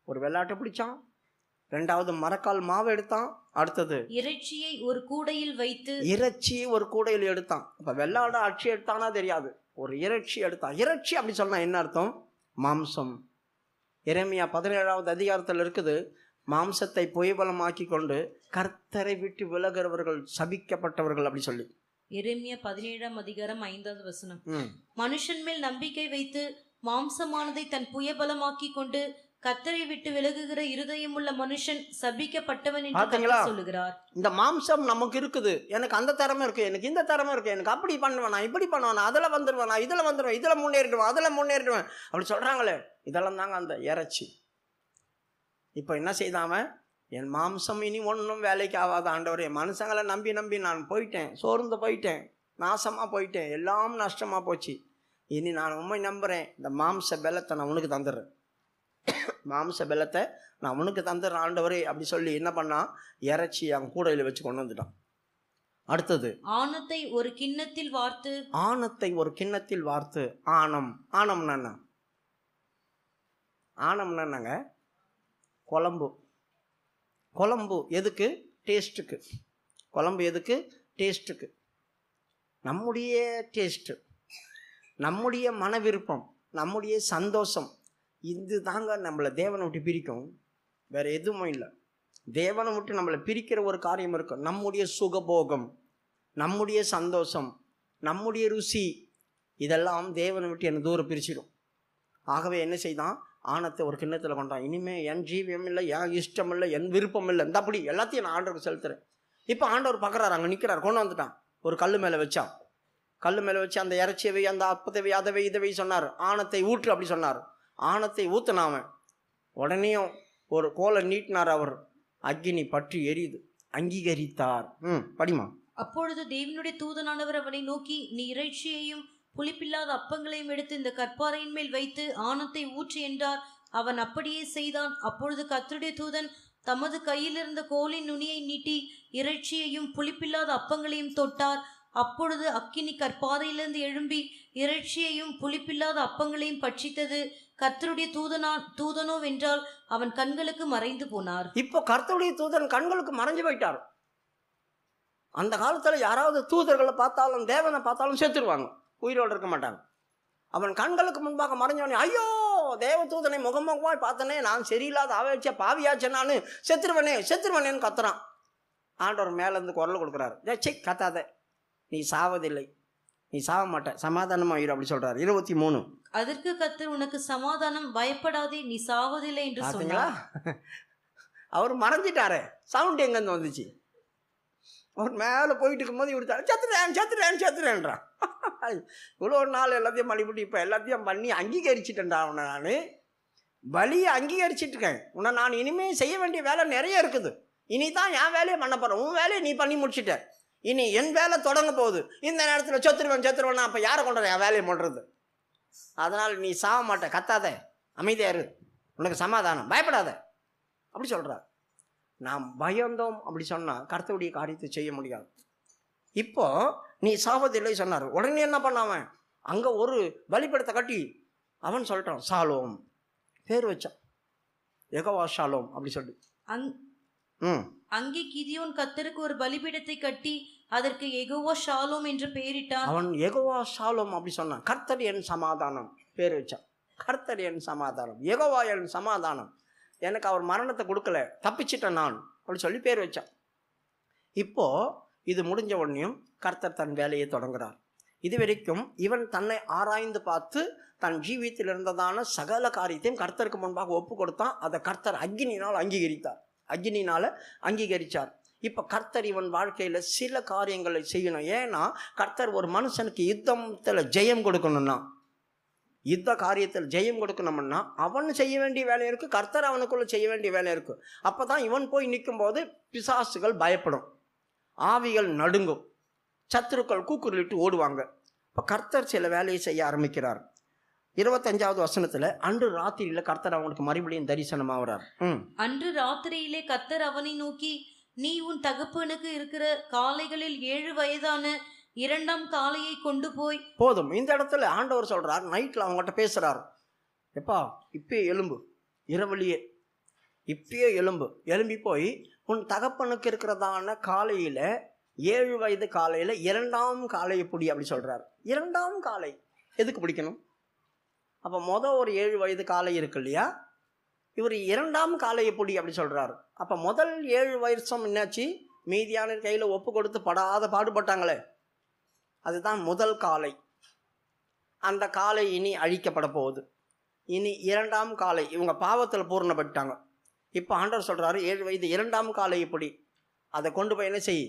ஒரு வெள்ளாட்டை பிடிச்சான். 2வது மரக்கால் மாவு எடுத்தான். அடுத்தது இறைச்சியை ஒரு கூடையில் வைத்து, இறைச்சியை ஒரு கூடையில் எடுத்தான். இப்போ வெள்ளாட அச்சு எடுத்தானா தெரியாது, ஒரு இறைச்சி எடுத்தான். இறைச்சி அப்படி சொன்னா என்ன அர்த்தம்? மாம்சம். எரேமியா 17வது அதிகாரத்தில் இருக்குது, மாம்சத்தை பொய்பலமாக்கி கொண்டு கர்த்தரை விட்டு விலகிறவர்கள் சபிக்கப்பட்டவர்கள் அப்படி சொல்லி. எரேமியா 17ஆம் அதிகாரம் 5வது வசனம். மனுஷன் மேல் நம்பிக்கை வைத்து மாம்சமானதை தன் புயபலமாக்கி கொண்டு கர்த்தரை விட்டு விலகுகிற இருதயமுள்ள மனுஷன் சபிக்கப்பட்டவன் என்று சொல்லுகிறார். இந்த மாம்சம் நமக்கு இருக்குது, எனக்கு அந்த திறமை இருக்கு, எனக்கு இந்த திறமை இருக்கு, எனக்கு அப்படி பண்ணுவேனா, இப்படி பண்ணுவேனா, அதுல வந்துடுவேனா, இதுல வந்துடுவேன், இதுல முன்னேறிடுவேன், அதுல முன்னேறிடுவேன் அப்படி சொல்றாங்களே, இதெல்லாம் தாங்க அந்த இறைச்சி. இப்போ என்ன செய்தாம, என் மாம்சம் இனி ஒன்றும் வேலைக்கு ஆகாத ஆண்டவரே, மனுஷங்களை நம்பி நம்பி நான் போயிட்டேன், சோர்ந்து போயிட்டேன், நாசமாக போயிட்டேன், எல்லாம் நஷ்டமாக போச்சு. இனி நான் உண்மை நம்புகிறேன், இந்த மாம்ச பலத்தை நான் உனக்கு தந்துடுறேன், மாம்ச பலத்தை நான் உனக்கு தந்துடுறேன் ஆண்டவரே அப்படி சொல்லி என்ன பண்ணா, இறைச்சி அவன் கூடையில் வச்சு கொண்டு வந்துட்டான். அடுத்தது ஆணத்தை ஒரு கிண்ணத்தில் வார்த்து, ஆணத்தை ஒரு கிண்ணத்தில் வார்த்து. ஆணம், ஆணம்னா என்ன? ஆணம்னா என்னங்க? குழம்பு. குழம்பு எதுக்கு? டேஸ்ட்டுக்கு. குழம்பு எதுக்கு? டேஸ்ட்டுக்கு. நம்முடைய டேஸ்ட்டு, நம்முடைய மன விருப்பம், நம்முடைய சந்தோஷம், இது தாங்க நம்மளை தேவனை விட்டு பிரிக்கும். வேறு எதுவும் இல்லை. தேவனை விட்டு நம்மளை பிரிக்கிற ஒரு காரியம் இருக்கும். நம்முடைய சுகபோகம், நம்முடைய சந்தோஷம், நம்முடைய ருசி, இதெல்லாம் தேவனை விட்டு என்னை தூரம் பிரிச்சிடும். ஆகவே என்ன செய்தான், ஆணத்தை ஒரு கிண்ணத்தில் கொண்டான். இனிமேல் என் ஜீவியம் இல்லை, என் இஷ்டம் இல்லை, என் விருப்பம் இல்லை, இந்த அப்படி எல்லாத்தையும் நான் ஆண்டவருக்கு செலுத்துறேன். இப்போ ஆண்டவர் பார்க்குறாரு, அங்கே நிற்கிறார், கொண்டு வந்துட்டான். ஒரு கல் மேலே வச்சான். கல் மேலே வச்சு அந்த இறைச்சியவை, அந்த அப்பத்தை, அதவை இதவை சொன்னார். ஆணத்தை ஊற்று அப்படி சொன்னார். ஆணத்தை ஊத்துனாவன். உடனேயும் ஒரு கோலை நீட்டினார் அவர். அக்கினி பற்றி எரியுது. அங்கீகரித்தார். படிமா. அப்பொழுது தேவனுடைய தூதனானவர் அவனை நோக்கி, நீ இறைச்சியையும் புளிப்பில்லாத அப்பங்களையும் எடுத்து இந்த கற்பாறையின் மேல் வைத்து ஆணத்தை ஊற்று என்றார். அவன் அப்படியே செய்தான். அப்பொழுது கர்த்தருடைய தூதன் தமது கையில் இருந்த கோலின் நுனியை நீட்டி இறைச்சியையும் புளிப்பில்லாத அப்பங்களையும் தொட்டார். அப்பொழுது அக்கினி கற்பாறையிலிருந்து எழும்பி இறைச்சியையும் புளிப்பில்லாத அப்பங்களையும் பட்சித்தது. கர்த்தருடைய தூதனோ வென்றால் அவன் கண்களுக்கு மறைந்து போனார். இப்போ கர்த்தருடைய தூதன் கண்களுக்கு மறைஞ்சு போயிட்டார். அந்த காலத்துல யாராவது தூதர்களை பார்த்தாலும் தேவனை பார்த்தாலும் செத்துருவாங்க, உயிரோடு இருக்க மாட்டாங்க. அவன் கண்களுக்கு முன்பாக மறைஞ்சவனே, ஐயோ தேவ தூதனை முகமுகமாய் பார்த்தனே, நான் சரியில்லாத ஆவேச்ச பாவியாச்ச, நான் செத்துருவனேன்னு கத்துறான். ஆண்டவர் மேலேருந்து குரல் கொடுக்குறாரு, கத்தாத, நீ சாவதில்லை, நீ சாவ மாட்ட, சமாதானமா இரு அப்படி சொல்றாரு. 23. அதற்கு கர்த்தர், உனக்கு சமாதானம், பயப்படாதே, நீ சாவதில்லை என்று சொன்னார். அவர் மறைஞ்சிட்டாரே, சவுண்ட் எங்கேருந்து வந்துச்சு? அவர் மேலே போயிட்டு இருக்கும்போது இவர் செத்துறேன்றான். இவ்வளோ நாள் எல்லாத்தையும் பண்ணிவிட்டு இப்போ எல்லாத்தையும் பண்ணி அங்கீகரிச்சுட்டேன்டா உன்னை. நான் பலியை அங்கீகரிச்சிட்ருக்கேன். உன்னை நான் இனிமேல் செய்ய வேண்டிய வேலை நிறைய இருக்குது. இனி தான் என் வேலையை பண்ண போகிறேன். உன் வேலையை நீ பண்ணி முடிச்சுட்ட. இனி என் வேலை தொடங்க போகுது. இந்த நேரத்தில் செத்துருவேன் அப்போ யாரை கொண்டு என் வேலையை பண்ணுறது? அதனால் நீ சாவ மாட்ட, கத்தாத, அமைதியாரு, உனக்கு சமாதானம், பயப்படாத அப்படி சொல்கிறார். நாம் பயந்தோம் அப்படி சொன்னால் கர்த்தருடைய காரியத்தை செய்ய முடியாது. இப்போ நீ சாவதில்லை சொன்னார். உடனே என்ன பண்ணாவன்? அங்கே ஒரு பலிபீடத்தை கட்டி அவன் சொல்லிட்டான், சாலோம் பேர் வச்சான், யெகோவா ஷாலோம் அப்படி சொல்லி. அங்கே கிதியோன் கர்த்தருக்கு ஒரு பலிபீடத்தை கட்டி அதற்கு யெகோவா ஷாலோம் என்று பெயரிட்டான். அவன் யெகோவா ஷாலோம் அப்படி சொன்னான். கர்த்தர் என் சமாதானம் பேர் வச்சான். கர்த்தர் என் சமாதானம், யெகோவா என் சமாதானம், எனக்கு அவர் மரணத்தை கொடுக்கல, தப்பிச்சிட்டேன் நான் அப்படி சொல்லி பேர் வச்சான். இப்போ இது முடிஞ்ச உடனேயும் கர்த்தர் தன் வேலையை தொடங்குறார். இது வரைக்கும் இவன் தன்னை ஆராய்ந்து பார்த்து தன் ஜீவியத்தில் இருந்ததான சகல காரியத்தையும் கர்த்தருக்கு முன்பாக ஒப்பு கொடுத்தான். அதை கர்த்தர் அக்கினியினால் அங்கீகரித்தார். இப்போ கர்த்தர் இவன் வாழ்க்கையில் சில காரியங்களை செய்யணும். ஏன்னா கர்த்தர் ஒரு மனுஷனுக்கு யுத்தத்தில் ஜெயம் கொடுக்கணும்னா, யுத்த காரியத்தில் ஜெயம் கொடுக்கணும்னா அவன் செய்ய வேண்டிய வேலை இருக்குது, கர்த்தர் அவனுக்குள்ள செய்ய வேண்டிய வேலை இருக்குது. அப்போ தான் இவன் போய் நிற்கும் போது பிசாசுகள் பயப்படும், ஆவிகள் நடுங்கும், சத்துருக்கள் கூக்குரலிட்டு ஓடுவாங்க. இப்போ கர்த்தர் சில வேலையை செய்ய ஆரம்பிக்கிறார். 25வது வசனத்துல, அன்று ராத்திரியில கர்த்தர் அவனுக்கு மறுபடியும் தரிசனமாகிறார். அன்று ராத்திரியிலே கர்த்தர் அவனை நோக்கி, நீ உன் தகப்பனுக்கு இருக்கிற காளைகளில் 7 வயதான 2ஆம் காளையை கொண்டு போய். போதும். இந்த இடத்துல ஆண்டவர் சொல்றார், நைட்ல அவங்ககிட்ட பேசுறாரு, எப்பா இப்பயே எலும்பு, இரவலியே இப்பயே எலும்பி போய் உன் தகப்பனுக்கு இருக்கிறதான காளையில 7 வயது காளையில 2ஆம் காளையை பிடி அப்படி சொல்றாரு. 2ஆம் காளை எதுக்கு பிடிக்கணும்? அப்போ ஒரு 7 வயது காளை இருக்கு இல்லையா, இவர் 2ஆம் காளையை பிடி அப்படி சொல்றாரு. அப்போ முதல் 7 வருஷம் என்னாச்சு? மீதியான கையில் ஒப்பு கொடுத்து படாத பாடுபட்டாங்களே, அதுதான் முதல் காளை. அந்த காளை இனி அழிக்கப்பட போகுது. இனி 2ஆம் காளை, இவங்க பாவத்தில் பூர்ணப்பட்டாங்க. இப்போ ஆண்டவர் சொல்றாரு, 7 வயது 2ஆம் காளை இப்படி அதை கொண்டு போய் என்ன செய்,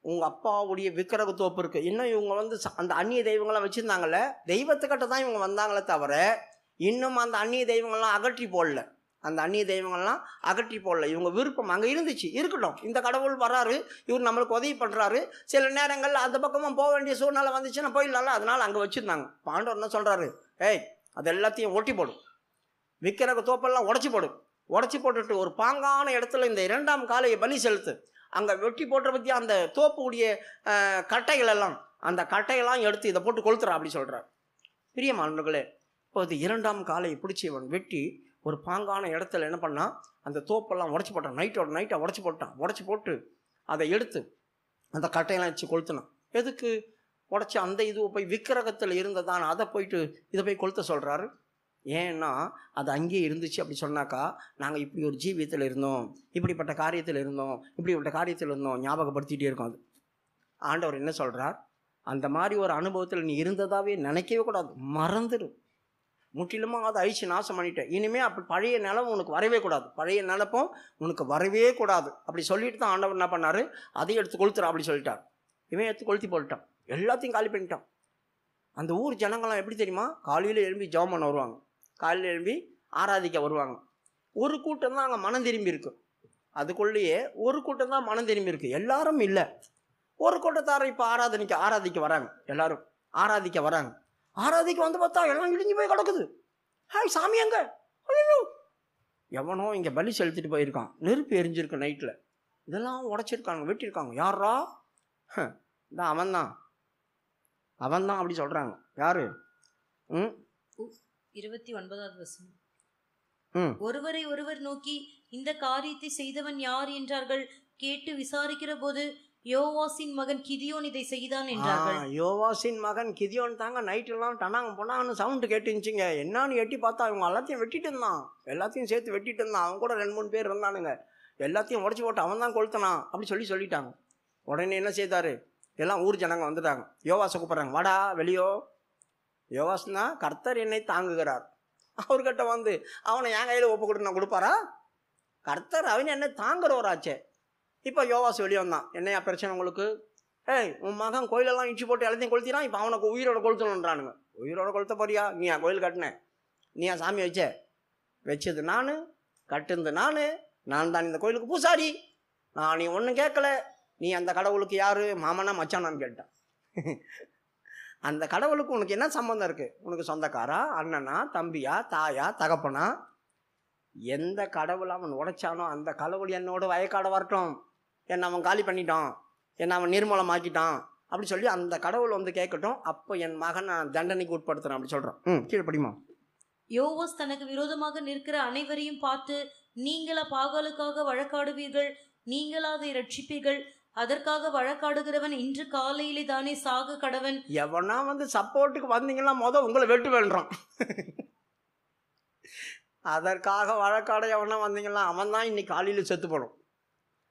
உங்கள் அப்பாவுடைய விக்கிரக தோப்பு இருக்குது. இன்னும் இவங்க அந்த அந்நிய தெய்வங்கள்லாம் வச்சுருந்தாங்கல்ல, தெய்வத்துக்கிட்ட தான் இவங்க வந்தாங்களே தவிர இன்னும் அந்த அந்நிய தெய்வங்கள்லாம் அகற்றி போடல. இவங்க விருப்பம் அங்கே இருந்துச்சு, இருக்கட்டும், இந்த கடவுள் வர்றாரு, இவர் நம்மளுக்கு உதவி பண்ணுறாரு, சில நேரங்களில் அந்த பக்கமாக போக வேண்டிய சூழ்நிலை வந்துச்சுன்னா போயிடலாம்ல, அதனால் அங்கே வச்சுருந்தாங்க. பாண்டவர் என்ன சொல்கிறாரு, அது எல்லாத்தையும் ஒட்டி போடும், விக்கிரக தோப்பெல்லாம் உடச்சி போட்டுட்டு ஒரு பாங்கான இடத்துல இந்த 2ஆம் காளையை பலி செலுத்து. அங்கே வெட்டி போட்ட பற்றி அந்த தோப்புடைய கட்டைகளெல்லாம், அந்த கட்டையெல்லாம் எடுத்து இதை போட்டு கொளுத்துறா அப்படி சொல்கிறார். பிரியமானவர்களே, இப்போது 2ஆம் காளையை பிடிச்சி இவன் வெட்டி ஒரு பாங்கான இடத்துல என்ன பண்ணால் அந்த தோப்பெல்லாம் உடச்சி போட்டான். நைட்டாக உடச்சி போட்டு அதை எடுத்து அந்த கட்டையெல்லாம் வச்சு கொளுத்தினான். எதுக்கு உடச்சி அந்த இதுவை போய் விக்கிரகத்தில் இருந்ததான் அதை போயிட்டு இதை போய் கொளுத்த சொல்கிறாரு. ஏன்னா அது அங்கேயே இருந்துச்சு அப்படி சொன்னாக்கா, நாங்கள் இப்படி ஒரு ஜீவியத்தில் இருந்தோம், இப்படிப்பட்ட காரியத்தில் இருந்தோம் ஞாபகப்படுத்திகிட்டே இருக்கோம். அது ஆண்டவர் என்ன சொல்கிறார், அந்த மாதிரி ஒரு அனுபவத்தில் நீ இருந்ததாகவே நினைக்கவே கூடாது, மறந்துடு, முற்றிலுமாக அதை அழிச்சு நாசம் பண்ணிட்டேன். இனிமேல் அப்படி பழைய நிலம் உனக்கு வரவே கூடாது, பழைய நிலப்பம் உனக்கு வரவே கூடாது அப்படி சொல்லிட்டு தான் ஆண்டவர் என்ன பண்ணார், அதையும் எடுத்து கொளுத்துறா அப்படி சொல்லிட்டார். இவன் எடுத்து கொளுத்தி போட்டுட்டான், எல்லாத்தையும் காலி பண்ணிட்டான். அந்த ஊர் ஜனங்கள்லாம் எப்படி தெரியுமா, காலையில் எழும்பி ஜெபம் பண்ண வருவாங்க, காலையில் எழும்பி ஆராதிக்க வருவாங்க. ஒரு கூட்டம் தான் அங்கே மனம் திரும்பி இருக்கு. அதுக்குள்ளேயே ஒரு கூட்டம் தான் மனம் திரும்பி இருக்கு, எல்லாரும் இல்லை. ஒரு கூட்டத்தார் இப்போ ஆராதிக்க வராங்க. எல்லாரும் ஆராதிக்க வராங்க. ஆராதிக்க வந்து பார்த்தா எல்லாம் இடிஞ்சு போய் கிடக்குது. ஹாய் சாமி எங்க? ஐயோ, எவனோ இங்கே பலி செலுத்திட்டு போயிருக்கான், நெருப்பு எரிஞ்சிருக்கு நைட்டில், இதெல்லாம் உடைச்சிருக்காங்க, வெட்டியிருக்காங்க. யாரா? தான் அவன்தான் அப்படி சொல்கிறாங்க. யாரு? 29வது வசனம். ஒருவரை ஒருவர் நோக்கி இந்த காரியத்தை செய்தவன் யார் என்றார்கள். கேட்டு விசாரிக்கிற போது யோவாசின் மகன் கிதியோன் இதை செய்தான் என்றார்கள். யோவாசின் மகன் கிதியோன் தாங்க. நைட்டெல்லாம் டனாங்க பொண்ணாங்கன்னு சவுண்டு கேட்டுருந்துச்சிங்க. என்னான்னு எட்டி பார்த்தா இவங்க எல்லாத்தையும் வெட்டிட்டு இருந்தான், எல்லாத்தையும் சேர்த்து வெட்டிட்டு இருந்தான். அவன் கூட 2-3 பேர் இருந்தானுங்க. எல்லாத்தையும் உடச்சி போட்டு அவன் தான் கொளுத்தனான் அப்படி சொல்லிட்டாங்க. உடனே என்ன செய்தாரு, எல்லாம் ஊர் ஜனங்க வந்துட்டாங்க. யோவாசை கூப்பிட்றாங்க, வாடா வெளியோ. யோவாஸ்னா கர்த்தர் என்னை தாங்குகிறார். அவர்கிட்ட வந்து அவனை என் கையில் ஒப்பு கொடுத்து நான் கொடுப்பாரா? கர்த்தர் அவன் என்னை தாங்குறவராச்சே. இப்போ யோவாஸ் வெளியே வந்தான். என்னையா பிரச்சனை உங்களுக்கு? ஏய், உன் மகன் கோயிலெல்லாம் இடிச்சு போட்டு எல்லாத்தையும் கொளுத்தினான், இப்போ அவனுக்கு உயிரோட கொளுத்தணுன்றானுங்க. உயிரோட கொளுத்த போறியா? நீ என் கோயில் கட்டினேன், நீ என் சாமி வச்சது நான், கட்டுந்து நான் தான் இந்த கோயிலுக்கு பூசாரி. நீ ஒன்றும் கேட்கல. நீ அந்த கடவுளுக்கு யாரு, மாமனா மச்சானான்னு கேட்டான். அந்த கடவுளுக்கு உனக்கு என்ன சம்பந்தம் இருக்கு? உனக்கு சொந்தக்காரா, அண்ணனா, தம்பியா, தாயா, தகப்பனா? எந்த கடவுளை அவன் உடைச்சானோ அந்த கடவுள் என்னோட வயக்காட வரட்டும், என்னை அவன் காலி பண்ணிட்டான், என்னை அவன் நிர்மூலமாக்கிட்டான் அப்படி சொல்லி அந்த கடவுள் வந்து கேட்கட்டும். அப்போ என் மகன் நான் தண்டனைக்கு உட்படுத்துறேன் அப்படி சொல்கிறான். கீழே படிமா. யோவாஸ் தனக்கு விரோதமாக நிற்கிற அனைவரையும் பார்த்து, நீங்களா பாகாலுக்காக வழக்காடுவீர்கள்? நீங்களா அதை ரட்சிப்பீர்கள்? அதற்காக வழக்காடுகிறவன் இன்று காலையிலே தானே சாக கடவன். எவனா வந்து சப்போர்ட்டுக்கு வந்தீங்கன்னா உங்களை வெட்டு வேண்டான். அதற்காக வழக்காட எவனா வந்தீங்கன்னா அவன் தான் இன்னைக்கு காலையில் செத்து போடும்,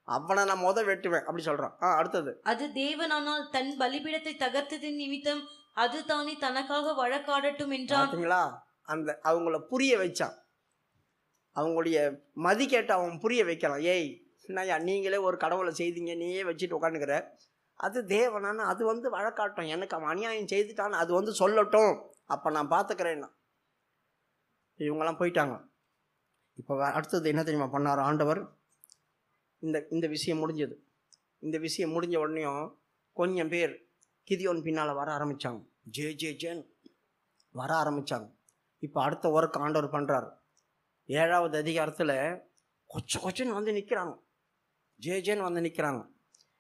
அவனை நான் வெட்டுவேன் அப்படி சொல்றான். அடுத்தது, அது தேவனானால் தன் பலிபீடத்தை தகர்த்ததின் நிமித்தம் அது தானே தனக்காக வழக்காடட்டும் என்றான். அந்த அவங்கள புரிய வச்சான். அவங்களுடைய மதி கேட்டு அவன் புரிய வைக்கலாம். ஏய் என்னையா, நீங்களே ஒரு கடவுளை செய்தீங்க, நீயே வச்சுட்டு உட்காந்துக்கிற, அது தேவனான்னு அது வந்து வழக்காட்டும், எனக்கு அவன் அநியாயம் செய்துட்டான்னு அது வந்து சொல்லட்டும், அப்போ நான் பார்த்துக்கிறேன்னா. இவங்கெல்லாம் போயிட்டாங்க. இப்போ அடுத்தது என்ன தெரியுமா பண்ணார் ஆண்டவர்? இந்த விஷயம் முடிஞ்சது. இந்த விஷயம் முடிஞ்ச உடனேயும் கொஞ்சம் பேர் கிதியோன் பின்னால் வர ஆரம்பித்தாங்க. ஜேன்னு வர ஆரம்பித்தாங்க. இப்போ அடுத்த ஒர்க் ஆண்டவர் பண்ணுறாரு. 7வது அதிகாரத்தில் கொச்சன்னு வந்து நிற்கிறாங்க. ஜேன்னு வந்து நிற்கிறாங்க.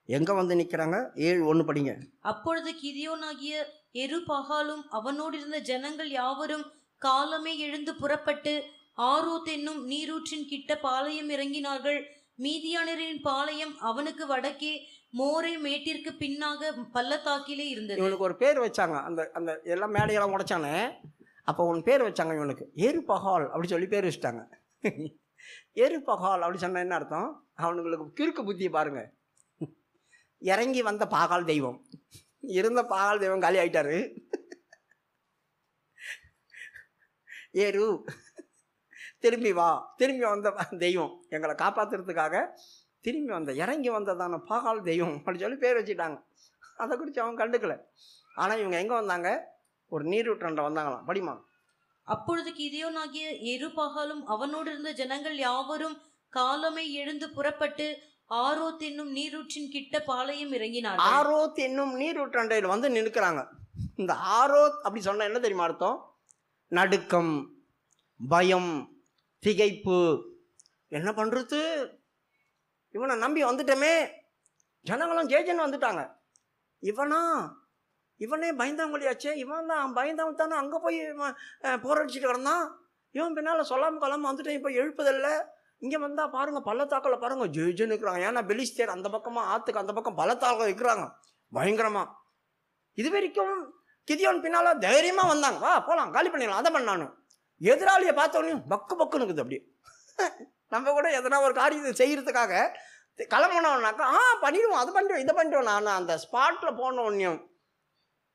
எங்கே வந்து நிற்கிறாங்க? 7:1 படிங்க. அப்பொழுது கிதியோனாகிய எருபாகாலும் அவனோடு இருந்த ஜனங்கள் யாவரும் காலமே எழுந்து புறப்பட்டு ஆரோத் என்னும் நீரூற்றின் கிட்ட பாளையம் இறங்கினார்கள். மீதியானரின் பாளையம் அவனுக்கு வடக்கே மோரே மேட்டிற்கு பின்னாக பள்ளத்தாக்கிலே இருந்தது. இவனுக்கு ஒரு பேர் வச்சாங்க. அந்த எல்லாம் மேடையெல்லாம் உடைச்சானே, அப்போ உன் பேர் வச்சாங்க இவனுக்கு, எருபகால் அப்படி சொல்லி பேர் வச்சுட்டாங்க. எருபகால் அப்படி சொன்ன என்ன அர்த்தம்? அவனுங்களுக்கு கிறுக்கு புத்தியை பாருங்க. இறங்கி வந்த பாகால் தெய்வம், இருந்த பாகால் தெய்வம் காலி ஆயிட்டாரு. ஏரு திரும்பி வா, திரும்பி வந்த தெய்வம் எங்களை காப்பாற்றுறதுக்காக திரும்பி வந்த இறங்கி வந்ததான பாகால் தெய்வம் அப்படி சொல்லி பேர் வச்சுட்டாங்க. அதை குறித்து அவன் கண்டுக்கல. ஆனால் இவங்க எங்கே வந்தாங்க? ஒரு நீரூற்றண்ட வந்தாங்களாம். படிமா. அப்பொழுது கிதியோனாகிய எருபாகாலும் அவனோடு இருந்த ஜனங்கள் யாவரும் காலமே எழுந்து புறப்பட்டு ஆரோத் என்னும் நீரூற்றின் கிட்ட பாளையம் இறங்கினார். ஆரோத் என்னும் நீரூற்றண்டையில் வந்து நிற்கிறாங்க. இந்த ஆரோத் அப்படி சொன்ன என்ன தெரியுமா அர்த்தம்? நடுக்கம், பயம், திகைப்பு. என்ன பண்ணுறது, இவனை நம்பி வந்துட்டோமே, ஜனங்களும் ஜேஜன்னு வந்துட்டாங்க. இவனே பயந்தவங்களையாச்சே, இவன் தான் பயந்தவன் தானே அங்கே போய் போராடிச்சிட்டு கிடந்தான், இவன் பின்னால் சொல்லாமல் கொள்ளாமல் வந்துட்டேன், இப்போ எழுப்புதல்ல. இங்கே வந்தால் பாருங்கள் பள்ளத்தாக்கில் பாருங்கள் ஜேஜன்னு இருக்கிறாங்க. ஏன்னா பெலிஸ்தேர் அந்த பக்கமாக ஆற்றுக்கு அந்த பக்கம் பள்ளத்தாக்கில் இருக்கிறாங்க பயங்கரமாக. இது வரைக்கும் கிதியோன் பின்னால் தைரியமாக வந்தாங்க, வா போகலாம் காலி பண்ணிடலாம், அதை பண்ணானு. எதிராளியை பார்த்தோன்னே பக்குன்னு இருக்குது. அப்படி நம்ம கூட எதனா ஒரு காரியத்தை செய்கிறதுக்காக கிளம்புனோம்னாக்கா பண்ணிடுவோம், அதை பண்ணிடுவோம், இதை பண்ணிடுவோம். நான் அந்த ஸ்பாட்டில் போன ஒன்றையும்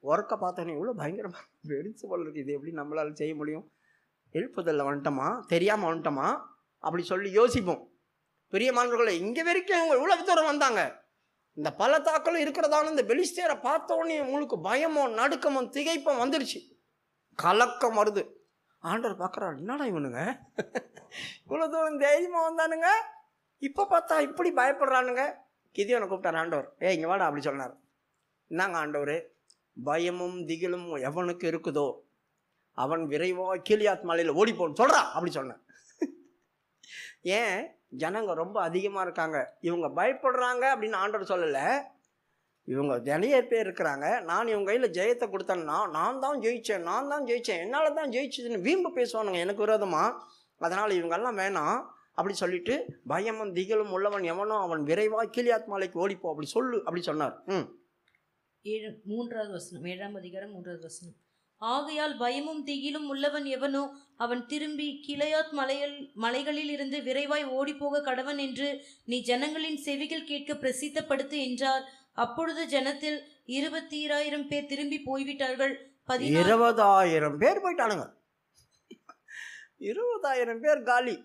ஒர்க்கை பார்த்தோன்னே இவ்வளோ பயங்கரமாக வெடிச்சு போல இருக்குது, இது எப்படி நம்மளால் செய்ய முடியும்? எழுப்புதலில் வந்துட்டோமா, தெரியாமல் வந்துட்டோமா அப்படி சொல்லி யோசிப்போம். பெரிய மாணவர்களை இங்கே வரைக்கும் அவங்க இவ்வளோ தூரம் வந்தாங்க. இந்த பள்ளத்தாக்களும் இருக்கிறதால இந்த பெலிஸ்தேரை பார்த்தோன்னே உங்களுக்கு பயமோ நடுக்கமோ திகைப்பும் வந்துடுச்சு, கலக்கம் வருது. ஆண்டவர் பார்க்குறாரு, என்னடா இவனுங்க இவ்வளோ தூரம் தைரியமாக வந்தானுங்க, இப்போ பார்த்தா இப்படி பயப்படுறானுங்க. கிதியோனை கூப்பிட்டார் ஆண்டவர். இங்கே வாடா அப்படி சொன்னார். என்னங்க ஆண்டவர், பயமும் திகிலும் எவனுக்கு இருக்குதோ அவன் விரைவாக கீலியாத் மலையில் ஓடிப்போன்னு சொல்கிறா அப்படி சொன்னேன். ஏன் ஜனங்க ரொம்ப அதிகமாக இருக்காங்க, இவங்க பயப்படுறாங்க அப்படின்னு ஆண்டவர் சொல்லலை. இவங்க நிறைய பேர் இருக்கிறாங்க, நான் இவங்க கையில் ஜெயத்தை கொடுத்தேன்னா நான் தான் ஜெயித்தேன் என்னால் தான் ஜெயிச்சதுன்னு வீம்பு பேசுவானுங்க எனக்கு விரோதமாக. அதனால் இவங்கெல்லாம் வேணாம் அப்படி சொல்லிட்டு, பயமும் திகிலும் உள்ளவன் எவனோ அவன் விரைவாக கீலியாத் மலைக்கு ஓடிப்போ அப்படி சொல்லு அப்படி சொன்னார். 3வது வசனம், 7ஆம் அதிகாரம் 3வது வசனம். ஆகையால் பயமும் திகிலும் உள்ளவன் எவனோ அவன் திரும்பி கிளையாத் மலைகளில் இருந்து விரைவாய் ஓடிப்போக கடவன் என்று நீ ஜனங்களின் செவிகள் கேட்க பிரசித்தப்படுத்து என்றார். அப்பொழுது ஜனத்தில் 22,000 பேர் திரும்பி போய்விட்டார்கள். 20,000 பேர் போயிட்டானுங்க. 20,000 பேர் காலி.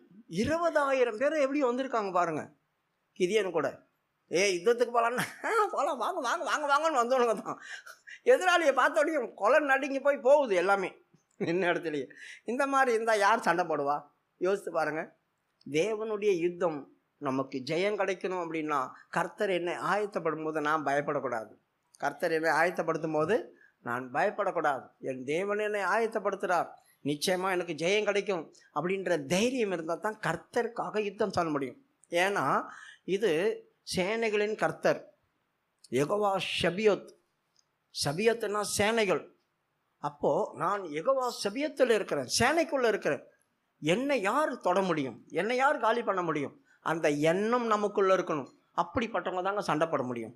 20,000 பேர் எப்படி வந்திருக்காங்க பாருங்க. கிதியோன் கூட யுத்தத்துக்கு போகலான்னா போகலாம், வாங்க வாங்க வாங்க வாங்கன்னு வந்தவனுங்க தான். எதிராளியை பார்த்தோடனே கொலை நடுங்கி போய் போகுது எல்லாமே நின்ன இடத்துலையே. இந்த மாதிரி இருந்தால் யார் சண்டை போடுவா? யோசித்து பாருங்கள். தேவனுடைய யுத்தம் நமக்கு ஜெயம் கிடைக்கணும் அப்படின்னா கர்த்தர் என்னை ஆயத்தப்படும் போது நான் பயப்படக்கூடாது. கர்த்தர் என்னை ஆயத்தப்படுத்தும் போது நான் பயப்படக்கூடாது. என் தேவன் என்னை ஆயத்தப்படுத்துகிறார், நிச்சயமாக எனக்கு ஜெயம் கிடைக்கும் அப்படின்ற தைரியம் இருந்தால் தான் கர்த்தருக்காக யுத்தம் சொல்ல முடியும். ஏன்னா இது சேனைகளின் கர்த்தர் யெகோவா ஷபியோத். ஷபியோத்னா சேனைகள். அப்போது நான் யெகோவா ஷபியோத்தில் இருக்கிறேன், சேனைக்குள்ளே இருக்கிறேன். என்னை யார் தொட முடியும், என்னை யார் காலி பண்ண முடியும்? அந்த எண்ணம் நமக்குள்ளே இருக்கணும். அப்படிப்பட்டவங்க தாங்க சண்டை போட முடியும்.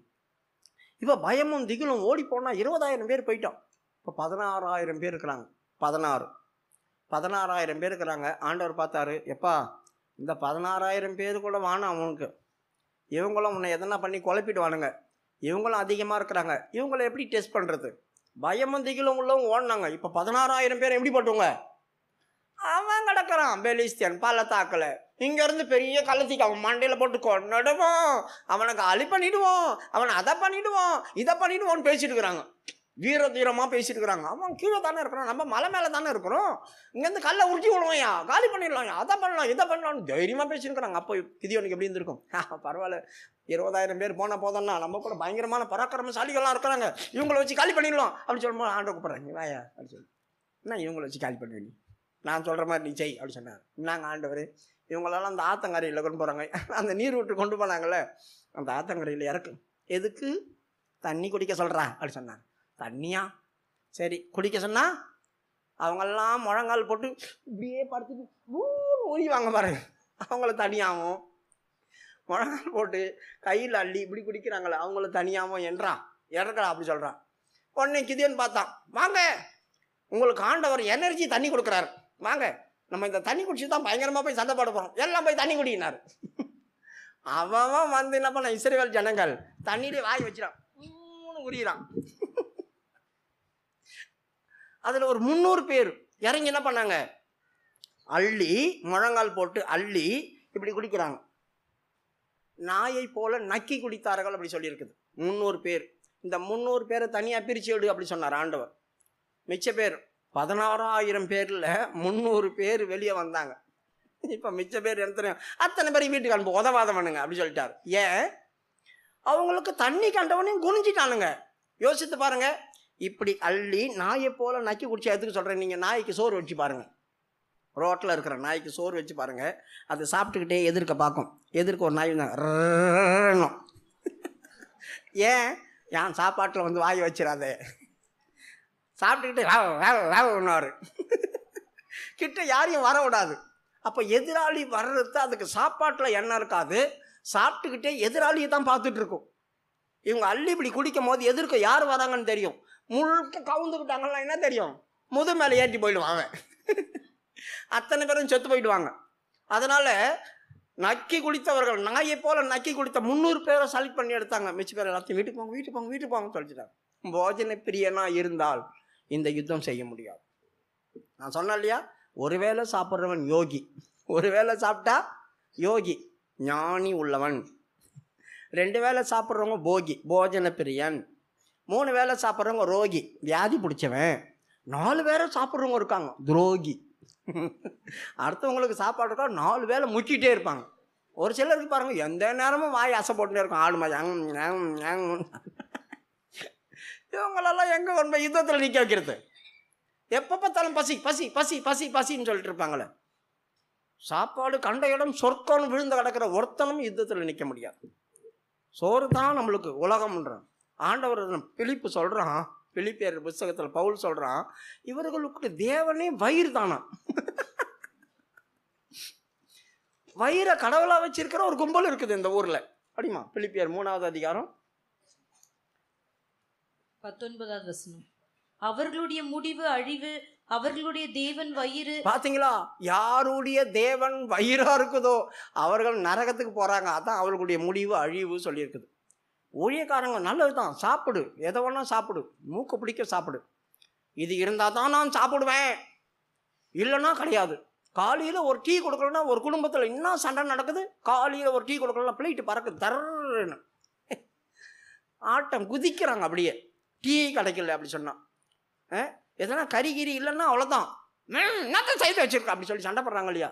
இப்போ பயமும் திகிலும் ஓடி போனால் 20,000 பேர் போயிட்டோம். இப்போ 16,000 பேர் இருக்கிறாங்க. 16,000 பேர் இருக்கிறாங்க. ஆண்டவர் பார்த்தாரு, எப்பா இந்த 16,000 பேர் கூட வானா அவனுக்கு, இவங்களும் உன்னை எதனா பண்ணி குழப்பிடுவானுங்க, இவங்களும் அதிகமாக இருக்கிறாங்க, இவங்களை எப்படி டெஸ்ட் பண்ணுறது? பயமும் திகிலும் உள்ளவங்க ஓடினாங்க. இப்போ 16,000 பேர் எப்படி போட்டுவங்க? அவன் கிடக்கிறான் பெலிஸ்தியன் பள்ளத்தாக்கில். இங்கேருந்து பெரிய கள்ளத்திக்கு அவன் மண்டையில் போட்டு கொண்டுடுவோம், அவனுக்கு அழி பண்ணிடுவோம், அவனை அதை பண்ணிடுவோம் இதை பண்ணிடுவோன்னு பேசிட்டு இருக்கிறாங்க. வீர தீரமாக பேசிட்டு இருக்கிறாங்க. அவன் கீழே தானே இருக்கிறான், நம்ம மலை மேலே தானே இருக்கிறோம், இங்கேருந்து கல்லை உருட்டி விடுவோம்யா, காலி பண்ணிடலாம், அதை பண்ணலாம் இதை பண்ணலாம்னு தைரியமாக பேசிட்டுருக்கிறாங்க. அப்போ கிதியோனுக்கு எப்படி இருந்திருக்கும்? பரவாயில்ல, 20,000 பேர் போனால் போதோம்னா நம்ம கூட பயங்கரமான பராக்கிரமசாலிகள்லாம் இருக்கிறாங்க, இவங்களை வச்சு காலி பண்ணிடலாம் அப்படின்னு சொல்லும்போது ஆண்டவர் கூப்பிட்றாங்க, வாயா அப்படின்னு சொல்லி. என்ன இவங்களை வச்சு காலி பண்ணுவீங்க, நான் சொல்கிற மாதிரி நீ செய் அப்படி சொன்னார். நாங்கள் ஆண்டவர் இவங்களெல்லாம் அந்த ஆத்தங்கரையில் கொண்டு போகிறாங்க, அந்த நீர் விட்டு கொண்டு போனாங்கள்ல, அந்த ஆத்தங்கரையில் இறக்கு. எதுக்கு? தண்ணி குடிக்க சொல்கிறா அப்படி சொன்னாங்க. தண்ணியா? சரி குடிக்க சொன்னால் அவங்கெல்லாம் முழங்கால் போட்டு இப்படியே படுத்துட்டு ஊறிவாங்க பாருங்க. அவங்கள தனியாகவும் முழங்கால் போட்டு கையில் அள்ளி இப்படி குடிக்கிறாங்களே அவங்கள தனியாகவும் இறக்குறா அப்படி சொல்கிறான். உடனே கிதியோன் பார்த்தான், வாங்க உங்களுக்கு ஆண்டவர் எனர்ஜி தண்ணி கொடுக்குறாரு, வாங்க நம்ம இந்த தண்ணி குடிச்சு தான் பயங்கரமாக போய் சண்டை போட போகிறோம், எல்லாம் போய் தண்ணி குடிக்கினார். அவன் வந்து என்ன பண்ண, இஸ்ரவேல் ஜனங்கள் தண்ணியிலே வாய் வச்சிடான், உரியிறான். அதில் ஒரு 300 பேர் இறங்கி என்ன பண்ணாங்க, அள்ளி முழங்கால் போட்டு அள்ளி இப்படி குடிக்கிறாங்க. நாயை போல நக்கி குடித்தார்கள் அப்படி சொல்லியிருக்குது. 300 பேர். இந்த 300 பேரை தனியாக பிரித்து விடு அப்படி சொன்னார் ஆண்டவர். மிச்ச பேர் 16,000 பேரில் 300 பேர் வெளியே வந்தாங்க. இப்போ மிச்ச பேர் என்ன தெரியும், அத்தனை பேர் வீட்டுக்கு அனுப்ப உதவாதவனுங்க அப்படி சொல்லிட்டார். ஏன்? அவங்களுக்கு தண்ணி கண்டவனையும் குனிஞ்சிட்டானுங்க. யோசித்து பாருங்க. இப்படி அள்ளி நாயை போல நக்கி குடிச்சு எதுக்கு சொல்கிறேன், நீங்கள் நாய்க்கு சோறு வச்சு பாருங்கள், ரோட்டில் இருக்கிற நாய்க்கு சோறு வச்சு பாருங்கள், அது சாப்பிட்டுக்கிட்டே எதிர்க்க பார்க்கும். எதிர்க்க ஒரு நாய் தான் ஏன் சாப்பாட்டில் வந்து வாய் வச்சிடாதே, சாப்பிட்டுக்கிட்டே வேணுவார் கிட்ட யாரையும் வர விடாது. அப்போ எதிராளி வர்றது அதுக்கு சாப்பாட்டில் எண்ணம் இருக்காது, சாப்பிட்டுக்கிட்டே எதிராளியை தான் பார்த்துட்டு இருக்கும். இவங்க அள்ளி இப்படி குடிக்கும் போது எதிர்க்க யார் வராங்கன்னு தெரியும். முழுக்க கவுந்துக்கிட்டாங்கன்னா என்ன தெரியும், முது மேலே ஏற்றி போயிடுவான் அவன். அத்தனை பேரும் செத்து போயிடுவாங்க. அதனால் நக்கி குடித்தவர்கள், நாயை போல நக்கி குடித்த 300 பேரை செலக்ட் பண்ணி எடுத்தாங்க. மிச்ச பேர் எல்லாத்தையும் வீட்டுக்கு போங்கன்னு சொல்லிட்டாங்க. போஜன பிரியனாக இருந்தால் இந்த யுத்தம் செய்ய முடியாது. நான் சொன்னேன் இல்லையா, ஒரு வேளை சாப்பிட்றவன் யோகி, ஒரு வேளை சாப்பிட்டா யோகி ஞானி உள்ளவன், 2 வேளை சாப்பிட்றவங்க போகி போஜன பிரியன், 3 வேளை சாப்பிட்றவங்க ரோகி வியாதி பிடிச்சவன், 4 வேளை சாப்பிட்றவங்க இருக்காங்க துரோகி. அடுத்தவங்களுக்கு சாப்பாடு இருக்கா 4 வேளை முக்கிட்டே இருப்பாங்க. ஒரு சிலருக்கு பாருங்கள் எந்த நேரமும் வாய் அசை போட்டுனே இருக்கும், ஆடு மாதிரி. இவங்களெல்லாம் எங்கே கொண்டு யுத்தத்தில் நிற்க வைக்கிறது? எப்போ பார்த்தாலும் பசி பசி பசி பசி பசின்னு சொல்லிட்டு இருப்பாங்களே. சாப்பாடு கண்ட இடம் சொர்க்கம்னு விழுந்து கிடக்கிற ஒருத்தனும் யுத்தத்தில் நிற்க முடியாது. சோறு தான் நம்மளுக்கு உலகம்ன்றான் ஆண்டவர். பிலிப்பு சொல்கிறான், பிலிப்பியர் புத்தகத்தில் பவுல் சொல்கிறான், இவர்களுக்கு தேவனே வயிறு தானா. வயிறை கடவுளாக வச்சிருக்கிற ஒரு கும்பல் இருக்குது இந்த ஊரில். அப்படிமா பிலிப்பியர் 3வது அதிகாரம் 19வது வசனம். அவர்களுடைய முடிவு அழிவு, அவர்களுடைய தேவன் வயிறு. பாத்தீங்களா, யாருடைய தேவன் வயிறா இருக்குதோ அவர்கள் நரகத்துக்கு போறாங்க. அதான் அவர்களுடைய முடிவு அழிவு சொல்லியிருக்குது. ஊழியக்காரங்க நல்லதுதான், சாப்பிடு, எதை வேணா சாப்பிடு, மூக்கு பிடிக்க சாப்பிடு. இது இருந்தால் தான் நான் சாப்பிடுவேன், இல்லைன்னா கிடையாது. காலையில் ஒரு டீ கொடுக்கலன்னா ஒரு குடும்பத்தில் இன்னும் சண்டை நடக்குது. காலையில் ஒரு டீ கொடுக்கலாம், பிளேட்டு பறக்குது, தர்றன்னு ஆட்டம் குதிக்கிறாங்க. அப்படியே டீ கிடைக்கல அப்படி சொன்னான். எதனா கறிகிரி இல்லைன்னா அவ்வளோதான், என்னத்தை செய்து வச்சிருக்க அப்படி சொல்லி சண்டை போடுறாங்க இல்லையா.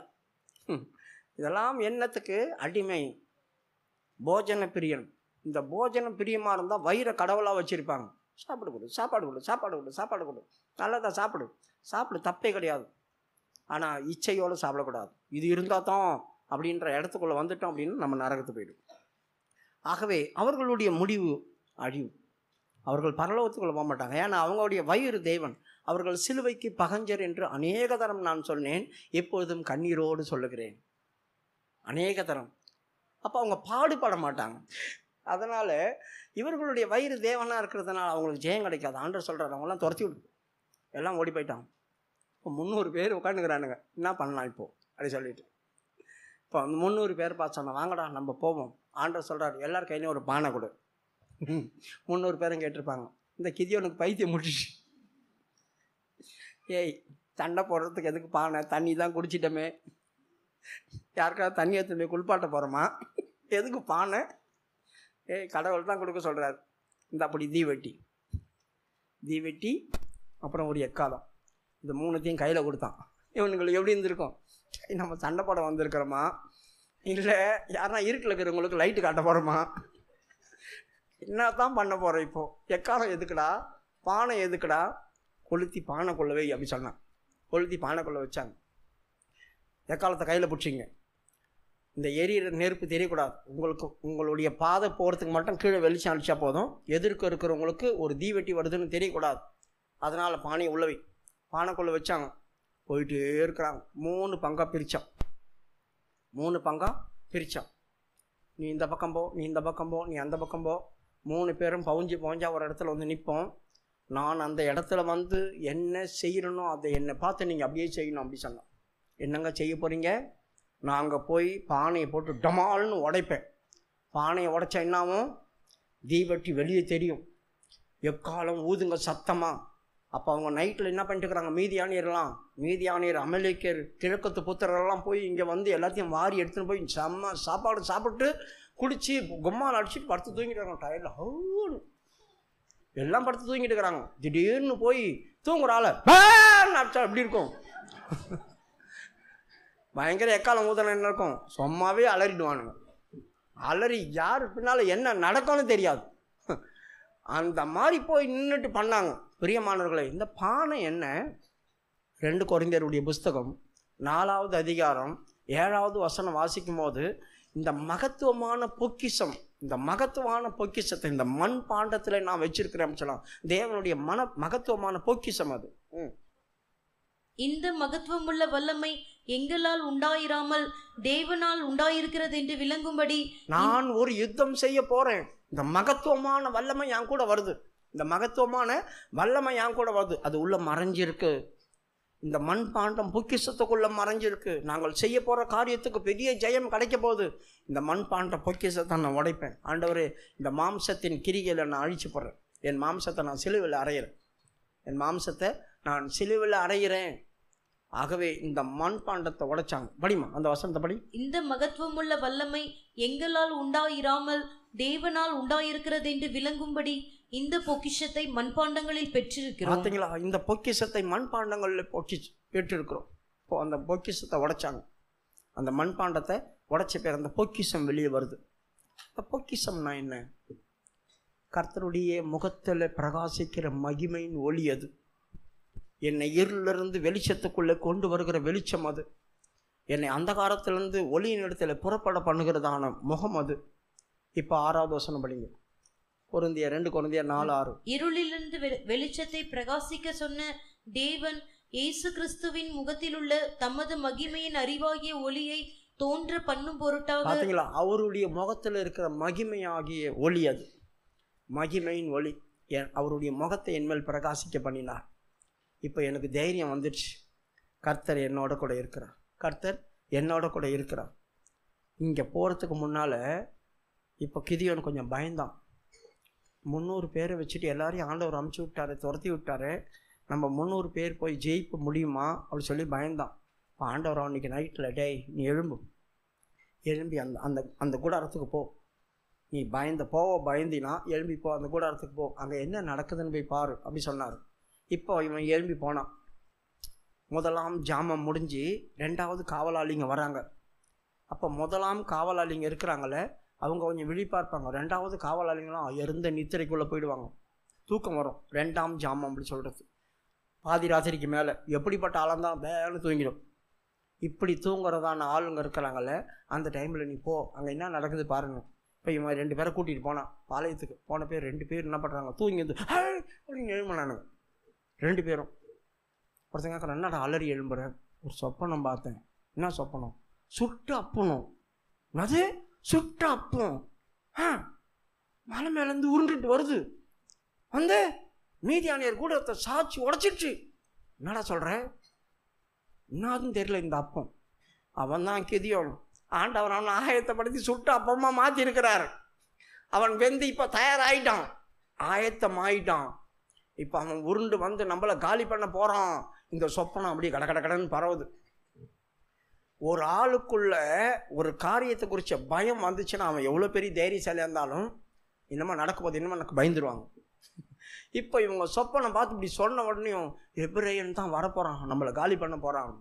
இதெல்லாம் என்னத்துக்கு அடிமை? போஜன பிரியன். இந்த போஜன பிரியமாக இருந்தால் வயிறை கடவுளாக வச்சுருப்பாங்க. சாப்பாடு கொடு, சாப்பாடு கொடு, சாப்பாடு கொடு, சாப்பாடு கொடு, நல்லதான் சாப்பிடு, சாப்பிடு, தப்பே கிடையாது. ஆனால் இச்சையோடு சாப்பிடக்கூடாது. இது இருந்தால் தான் அப்படின்ற இடத்துக்குள்ளே வந்துட்டோம் அப்படின்னு நம்ம நரகத்து போயிடும். ஆகவே அவர்களுடைய முடிவு அழிவு. அவர்கள் பரலோகத்துக்குள்ள போக மாட்டாங்க. ஏன்னா அவங்களுடைய வயிறு தேவன். அவர்கள் சிலுவைக்கு பகஞ்சர் என்று அநேக தரம் நான் சொன்னேன், எப்பொழுதும் கண்ணீரோடு சொல்லுகிறேன், அநேக தரம். அப்போ அவங்க பாடுபட மாட்டாங்க. அதனால் இவர்களுடைய வயிறு தேவனாக இருக்கிறதுனால அவங்களுக்கு ஜெயம் கிடைக்காது. ஆண்டவர் சொல்கிறார், அவங்களாம் துரத்தி விடு, எல்லாம் ஓடி போயிட்டாங்க. இப்போ 300 பேர் உட்காந்துக்கிறானுங்க, என்ன பண்ணலாம் இப்போது அப்படி சொல்லிட்டு. இப்போ அந்த 300 பேர் பார்த்து சொன்னால், வாங்கடா நம்ம போவோம். ஆண்டவர் சொல்கிறார், எல்லார் கையிலையும் ஒரு பானை கொடு. 300 பேரும் கேட்டிருப்பாங்க, இந்த கிதியோனுக்கு பைத்தியம் முடிச்சு, ஏய் சண்டை போடுறதுக்கு எதுக்கு பானை, தண்ணி தான் குடிச்சிட்டோமே, யாருக்காவது தண்ணி எடுத்து குளிப்பாட்ட போகிறோமா, எதுக்கு பானை? ஏய் கடவுள் தான் கொடுக்க சொல்கிறார். இந்த அப்படி தீவெட்டி அப்புறம் ஒரு எக்காலம், இந்த 3த்தையும் கையில் கொடுத்தான். இவனுங்களுக்கு எப்படி இருந்திருக்கும்? நம்ம சண்டை போட வந்திருக்கிறோமா, இல்லை யாருன்னா இருட்டில் இருக்கிறவங்களுக்கு லைட்டு காட்ட போகிறோமா, என்ன தான் பண்ண போகிறோம்? இப்போது எக்காலம் எதுக்குடா, பானை எதுக்குடா, கொளுத்தி பானை கொள்ளவே அப்படி சொன்னான். கொளுத்தி பானை கொள்ள வச்சாங்க. எக்காலத்தை கையில் பிடிச்சிங்க. இந்த எரியிற நெருப்பு தெரியக்கூடாது. உங்களுடைய பாதை போகிறதுக்கு மட்டும் கீழே வெளிச்சம் அழிச்சா போதும். எதிர்க்க இருக்கிறவங்களுக்கு ஒரு தீவெட்டி வருதுன்னு தெரியக்கூடாது. அதனால் பானையை உள்ளவை பானைக்குள்ளே வச்சாங்க. போயிட்டே இருக்கிறாங்க. 3 பங்காக பிரித்தான். 3 பங்காக பிரித்தான். நீ இந்த பக்கம் போ, நீ இந்த பக்கம் போ, நீ அந்த பக்கம் போ. 3 பேரும் பவுஞ்சா ஒரு இடத்துல வந்து நிற்போம். நான் அந்த இடத்துல வந்து என்ன செய்யணும் அதை என்னை பார்த்து நீங்கள் அப்படியே செய்யணும் அப்படி சொன்னோம். என்னங்க செய்ய போகிறீங்க? நான் அங்கே போய் பானையை போட்டு டமால்னு உடைப்பேன். பானையை உடைச்சா என்னாவும்? தீவெட்டி வெளியே தெரியும். எக்காலம் ஊதுங்க சத்தமாக. அப்போ அவங்க நைட்டில் என்ன பண்ணிட்டுருக்குறாங்க? மீதியானியர் அமலேக்கர் கிழக்கத்து புத்திரெல்லாம் போய் இங்கே வந்து எல்லாத்தையும் வாரி எடுத்துன்னு போய் செம்ம சாப்பாடு சாப்பிட்டு குடிச்சு கும்மால் அடிச்சுட்டு படுத்து தூங்கிட்டு டயர்டில் ஹவுன்னு எல்லாம் படுத்து தூங்கிட்டு இருக்கிறாங்க. திடீர்னு போய் தூங்குற ஆளை அடிச்சா எப்படி இருக்கும்? பயங்கர எக்காலம் ஊதன என்ன இருக்கும்? சும்மாவே அலறிடுவானுங்க. அலறி யார் பின்னால் என்ன நடக்கும்னு தெரியாது. அந்த மாதிரி போய் நின்றுட்டு பண்ணாங்க. பிரியமானவர்களே, இந்த பானை என்ன? 2 கொரிந்தியருடைய புஸ்தகம் 4வது அதிகாரம் 7வது வசனம் வாசிக்கும் போது, இந்த மகத்துவமான பொக்கிஷத்தை இந்த மண் பாண்டத்தில் நான் வச்சிருக்கிறேன் சொல்லலாம். தேவனுடைய மகத்துவமான பொக்கிஷம் அது. இந்த மகத்துவமுள்ள வல்லமை எங்களால் உண்டாயிராமல் தேவனால் உண்டாயிருக்கிறது என்று விளங்கும்படி நான் ஒரு யுத்தம் செய்ய போறேன். இந்த மகத்துவமான வல்லமை என் கூட வருது. அது உள்ள மறைஞ்சிருக்கு. இந்த மண் பாண்டம் பொக்கிஷத்துக்குள்ள மறைஞ்சிருக்கு. நாங்கள் செய்ய போற காரியத்துக்கு பெரிய ஜெயம் கிடைக்க போகுது. இந்த மண் பாண்ட பொக்கிஷத்தை நான் உடைப்பேன். ஆண்டவரே, இந்த மாம்சத்தின் கிரிகளை நான் அழிச்சு போடுறேன். என் மாம்சத்தை நான் சிலுவையில் அறையிறேன். ஆகவே இந்த மண் பாண்டத்தை உடைச்சாங்க. படிமா அந்த வசனத்தை படி. இந்த மகத்துவமுள்ள வல்லமை எங்களால் உண்டாயிராமல் தேவனால் உண்டாயிருக்கிறது என்று விளங்கும்படி இந்த பொக்கிஷத்தை மண்பாண்டங்களில் பெற்றிருக்கிறோம். பார்த்தீங்களா? இந்த பொக்கிஷத்தை மண்பாண்டங்களில் பெற்றிருக்கிறோம். அந்த பொக்கிஷத்தை உடைச்சாங்க. அந்த மண்பாண்டத்தை உடைச்ச பேர் அந்த பொக்கிஷம் வெளியே வருது. இந்த பொக்கிஷம்னா என்ன? கர்த்தருடைய முகத்தில் பிரகாசிக்கிற மகிமையின் ஒளி அது. என்னை இருளிலிருந்து வெளிச்சத்துக்குள்ளே கொண்டு வருகிற வெளிச்சம் அது. என்னை அந்தகாரத்திலிருந்து ஒளியின் இடத்துல புறப்பட பண்ணுகிறதான முகம் அது. இப்போ 6வது வசனம் படிங்க. 2 கொரிந்தியர் 4:6. இருளிலிருந்து வெளிச்சத்தை பிரகாசிக்க சொன்ன தேவன் இயேசு கிறிஸ்துவின் முகத்திலுள்ள தமது மகிமையின் அறிவாகிய ஒளியை தோன்ற பண்ணும் பொருட்டாக. பார்த்தீங்களா, அவருடைய முகத்தில் இருக்கிற மகிமையாகிய ஒளி அது. மகிமையின் ஒளி அவருடைய முகத்தை என்மேல் பிரகாசிக்க பண்ணினார். இப்போ எனக்கு தைரியம் வந்துடுச்சு. கர்த்தர் என்னோட கூட இருக்கிறார். கர்த்தர் என்னோட கூட இருக்கிறார். இங்கே போகிறதுக்கு முன்னால் இப்போ கிதியோன் கொஞ்சம் பயந்தான். 300 பேரை வச்சுட்டு எல்லாரையும் ஆண்டவர் அமுச்சு விட்டாரு, துரத்தி விட்டாரு. நம்ம 300 பேர் போய் ஜெயிக்க முடியுமா அப்படி சொல்லி பயந்தான். இப்போ ஆண்டவர் அன்றைக்கி நைட்டில், டேய் நீ எழும்பி அந்த அந்த அந்த கூடாரத்துக்கு போ. நீ பயந்தினா எழும்பி போ, அந்த கூடாரத்துக்கு போ, அங்கே என்ன நடக்குதுன்னு போய் பாரு அப்படி சொன்னார். இப்போ இவன் எழும்பி போனான். முதலாம் ஜாமம் முடிஞ்சு 2வது காவலாளிங்க வராங்க. அப்போ முதலாம் காவலாளிங்க இருக்கிறாங்களே, அவங்க கொஞ்சம் விழிப்பார்ப்பாங்க. 2வது காவலாளிங்களாம் இருந்த நித்திரைக்குள்ளே போயிடுவாங்க. தூக்கம் வரும். 2ஆம் ஜாமம் அப்படி சொல்கிறது. பாதி ராத்திரிக்கு மேலே எப்படிப்பட்ட ஆழந்தான் வேலை தூங்கிடும். இப்படி தூங்குறதான ஆளுங்க இருக்கிறாங்கல்ல, அந்த டைமில் நீ போ, அங்கே என்ன நடக்குது பாருங்கள். இப்போ இவன் 2 பேரை கூட்டிகிட்டு போனான் பாளையத்துக்கு. போன பேர் 2 பேர் என்ன பண்ணுறாங்க, தூங்கி வந்து அப்படின்னு எழும்பினானுங்க 2 பேரும். ஒருத்தங்க என்னடா அலறி எழும்புறேன், ஒரு சொப்பனம் பார்த்தேன். என்ன சொப்பனம்? சுட்ட அப்பனும். அது சுட்ட அப்பம் மலை மேலேருந்து உருண்டுட்டு வருது. வந்து மீதியானியர் கூட சாட்சி உடைச்சிடுச்சு. என்னடா சொல்கிற? என்னதுன்னு தெரியல இந்த அப்பம். அவன் தான் கிதியோன். ஆண்டவர் அவனை ஆயத்தப்படுத்தி சுட்ட அப்பமாக மாற்றிருக்கிறார். அவன் வெந்து இப்போ தயாராகிட்டான், ஆயத்தமாயிட்டான். இப்போ அவன் உருண்டு வந்து நம்மளை காலி பண்ண போகிறான். இந்த சொப்பனம் அப்படியே கடன்னு பரவுது. ஒரு ஆளுக்குள்ள ஒரு காரியத்தை குறித்த பயம் வந்துச்சுன்னா அவன் எவ்வளோ பெரிய தைரியசாலியாக இருந்தாலும் இன்னமும் நடக்கும்போது இன்னமும் எனக்கு பயந்துருவாங்க. இப்போ இவங்க சொப்பனம் பார்த்து இப்படி சொன்ன உடனேயும் எபிரேயன் தான் வரப்போகிறான், நம்மளை காலி பண்ண போகிறான்.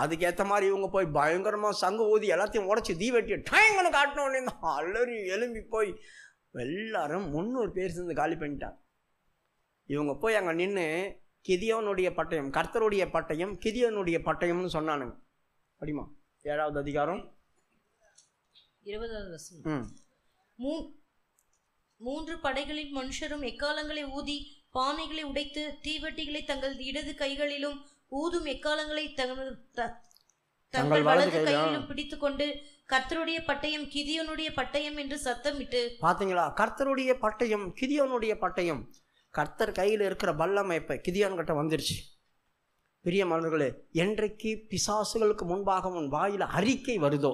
அதுக்கேற்ற மாதிரி இவங்க போய் பயங்கரமாக சங்கு ஊதி எல்லாத்தையும் உடச்சி தீவெட்டி டைங்கன்னு காட்டின உடனே தான் அலறி எழும்பி போய் எல்லாரும் 300 பேர் சேர்ந்து காலி பண்ணிட்டார். இவங்க போய் அங்கே நின்று கிதியோனுடைய பட்டயம், கர்த்தருடைய பட்டயம், கிதியோனுடைய பட்டயம்னு சொன்னானுங்க. அப்படிமா 7வது அதிகாரம் 20வது வசனம். 3 படைகளின் மனுஷரும் எக்காலங்களை ஊதி பானைகளை உடைத்து தீவெட்டிகளை தங்கள் இடது கைகளிலும் ஊதும் எக்காலங்களை தங்கள் வலது கையிலும் பிடித்து கொண்டு கர்த்தருடைய பட்டயம் கிதியோனுடைய பட்டயம் என்று சத்தமிட்டு. பாத்தீங்களா, கர்த்தருடைய பட்டயம் கிதியோனுடைய பட்டயம். கர்த்தர் கையில் இருக்கிற வல்லமை இப்ப கிதியோன் கிட்ட வந்துருச்சு. பிரியமானவர்களே, என்றைக்கு பிசாசுகளுக்கு முன்பாக உன் வாயில் அறிக்கை வருதோ,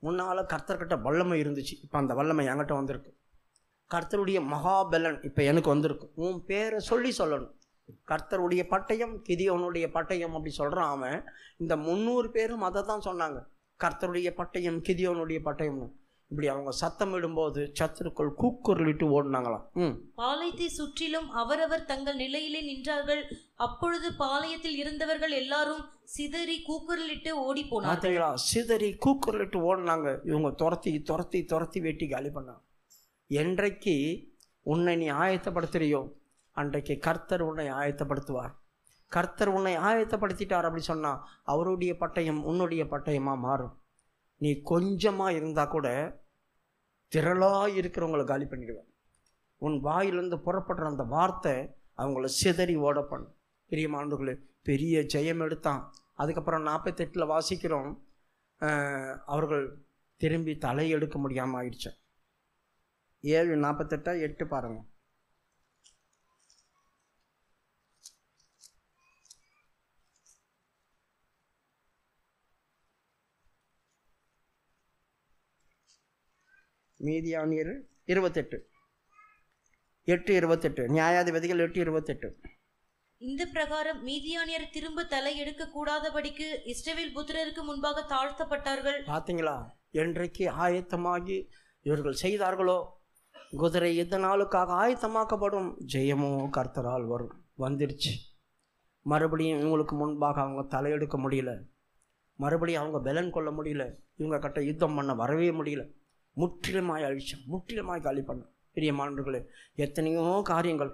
முன்னால் கர்த்தர்கிட்ட வல்லமை இருந்துச்சு, இப்போ அந்த வல்லமை என்கிட்ட வந்திருக்கு. கர்த்தருடைய மகாபலன் இப்போ எனக்கு வந்திருக்கு. உன் பேரை சொல்லணும். கர்த்தருடைய பட்டயம் கிதியோனுடைய பட்டயம் அப்படி சொல்கிறான் அவன். இந்த 300 பேரும் அதை தான் சொன்னாங்க, கர்த்தருடைய பட்டயம் கிதியோனுடைய பட்டயம்னு. இப்படி அவங்க சத்தம் இடும்போது சத்துருக்கள் கூக்குரலிட்டு ஓடினாங்களாம். பாளையத்தை சுற்றிலும் அவரவர் தங்கள் நிலையிலே நின்றார்கள். அப்பொழுது பாளையத்தில் இருந்தவர்கள் எல்லாரும் சிதறி கூக்குரலிட்டு ஓடி போனார்கள். சிதறி கூக்குரலிட்டு ஓடினாங்க. இவங்க துரத்தி வெட்டி காலி பண்ணாங்க. என்றைக்கு உன்னை நீ ஆயத்தப்படுத்துறியோ அன்றைக்கு கர்த்தர் உன்னை ஆயத்தப்படுத்துவார். கர்த்தர் உன்னை ஆயத்தப்படுத்திட்டார் அப்படி சொன்னால் அவருடைய பட்டயம் உன்னுடைய பட்டயமாக மாறும். நீ கொஞ்சமாக இருந்தால் கூட திரளாக இருக்கிறவங்களை காலி பண்ணிடுவேன். உன் வாயிலிருந்து புறப்படுற அந்த வார்த்தை அவங்கள சிதறி ஓட பண்ணும். பிரியமானவர்களே, பெரிய ஜெயம் எடுத்தான். அதுக்கப்புறம் 48 வாசிக்கிறோம், அவர்கள் திரும்பி தலை எடுக்க முடியாமல் ஆயிடுச்சு. 7:48 8 பாருங்க. மீதியானியர் 28 8:28 நியாயாதிபதிகள் 8:28. இந்த பிரகாரம் மீதியானியர் திரும்ப தலை எடுக்க கூடாதபடிக்கு இஸ்ரவேல் புத்திரருக்கு முன்பாக தாழ்த்தப்பட்டார்கள். பார்த்தீங்களா, என்றைக்கு ஆயத்தமாகி இவர்கள் செய்தார்களோ குதிரை எந்த நாளுக்காக ஆயத்தமாக்கப்படும், ஜெயமோ கர்த்தரால் வரும். வந்துருச்சு. மறுபடியும் இவங்களுக்கு முன்பாக அவங்க தலையெடுக்க முடியல. மறுபடியும் அவங்க பலன் கொள்ள முடியல, இவங்க கிட்ட யுத்தம் பண்ண வரவே முடியல. முற்றிலுமாய் அழிச்சோம், முற்றிலுமாய் காலி பண்ண. பிரியமானவர்களே, எத்தனையோ காரியங்கள்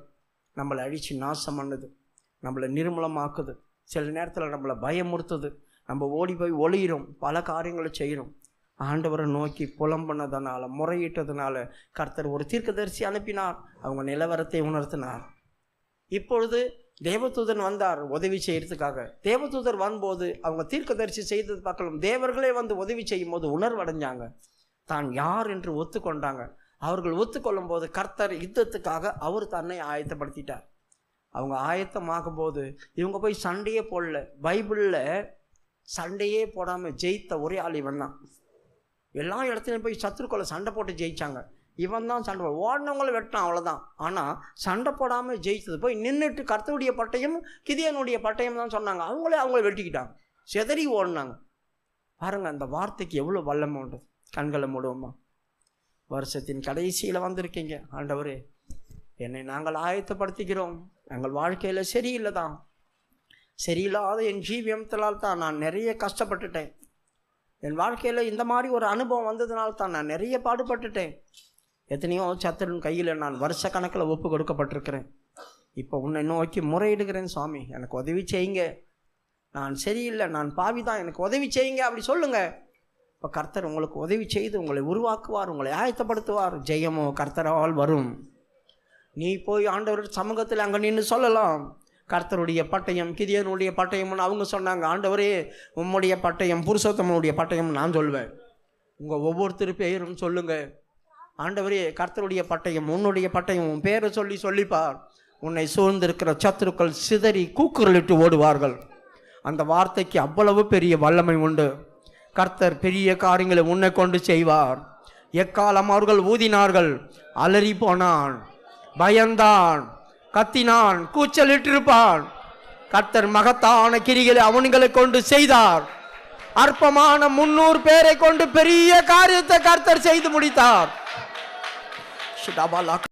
நம்மளை அழித்து நாசம் பண்ணுது, நம்மளை நிர்மூலமாக்குது, சில நேரத்தில் நம்மளை பயமுறுத்துது, நம்ம ஓடி போய் ஒளியிறோம், பல காரியங்களை செய்கிறோம். ஆண்டவரை நோக்கி புலம்புனதுனால, முறையிட்டதுனால கர்த்தர் ஒரு தீர்க்கதரிசி அனுப்பினார், அவங்க நிலவரத்தை உணர்த்தினார். இப்பொழுது தேவதூதன் வந்தார் உதவி செய்யறதுக்காக. தேவதூதர் வரும்போது அவங்க தீர்க்கதரிசி செய்தது பார்க்கலாம், தேவர்களே வந்து உதவி செய்யும் போது உணர்வடைஞ்சாங்க, தான் யார் என்று ஒத்துக்கொண்டாங்க. அவர்கள் ஒத்துக்கொள்ளும் போது கர்த்தர் யுத்தத்துக்காக அவர் தன்னை ஆயத்தப்படுத்திட்டார். அவங்க ஆயத்தமாகும் போது இவங்க போய் சண்டையே போடல. பைபிளில் சண்டையே போடாமல் ஜெயித்த ஒரே ஆள் இவன் தான். எல்லா இடத்துலையும் போய் சத்துருக்களை சண்டை போட்டு ஜெயிச்சாங்க. இவன் தான் சண்டை ஓடினவங்களை வெட்டான், அவ்வளோதான். ஆனால் சண்டை போடாமல் ஜெயித்தது போய் நின்றுட்டு கர்த்தருடைய பட்டயம் கிதியோனுடைய பட்டயம் தான் சொன்னாங்க. அவங்கள வெட்டிக்கிட்டாங்க, செதறி ஓடினாங்க. பாருங்கள், அந்த வார்த்தைக்கு எவ்வளோ வல்லமை உண்டு. கண்களை மூடுவோமா? வருஷத்தின் கடைசியில் வந்திருக்கீங்க. ஆண்டவரே, என்னை நாங்கள் ஆயத்தப்படுத்திக்கிறோம். எங்கள் வாழ்க்கையில் சரியில்லை தான், சரியில்லாத என் ஜீவியத்தினால் தான் நான் நிறைய கஷ்டப்பட்டுட்டேன். என் வாழ்க்கையில் இந்த மாதிரி ஒரு அனுபவம் வந்ததுனால தான் நான் நிறைய பாடுபட்டுட்டேன். எத்தனையோ சத்துருவின் கையில் நான் வருஷ கணக்கில் ஒப்பு கொடுக்கப்பட்டிருக்கிறேன். இப்போ உன்னை நோக்கி முறையிடுகிறேன், சுவாமி எனக்கு உதவி செய்யுங்க, நான் சரியில்லை, நான் பாவி தான், எனக்கு உதவி செய்யுங்க அப்படி சொல்லுங்கள். இப்போ கர்த்தர் உங்களுக்கு உதவி செய்து உங்களை உருவாக்குவார், உங்களை ஆயத்தப்படுத்துவார். ஜெயமோ கர்த்தரால் வரும். நீ போய் ஆண்டவர் சமூகத்தில் அங்கே நின்று சொல்லலாம், கர்த்தருடைய பட்டயம் கிதியோனுடைய பட்டயம்னு அவங்க சொன்னாங்க. ஆண்டவரே, உம்முடைய பட்டயம் புருஷோத்தமனுடைய பட்டயம் நான் சொல்வேன். உங்கள் ஒவ்வொருத்தர் பேரும் சொல்லுங்கள். ஆண்டவரே, கர்த்தருடைய பட்டயம் உன்னுடைய பட்டயம், உன் பேரை சொல்லிப்பார். உன்னை சூழ்ந்திருக்கிற சத்துருக்கள் சிதறி கூக்குரலிட்டு ஓடுவார்கள். அந்த வார்த்தைக்கு அவ்வளவு பெரிய வல்லமை உண்டு. கர்த்தர் பெரிய காரியங்களை உன்னை கொண்டு செய்வார். எக்காலம் அவர்கள் ஊதினார்கள், அலறி போனான், பயந்தான், கத்தினான், கூச்சலிட்டிருப்பான். கர்த்தர் மகத்தான கிரிகளை அவன்களை கொண்டு செய்தார். அற்பமான 300 பேரை கொண்டு பெரிய காரியத்தை கர்த்தர் செய்து முடித்தார்.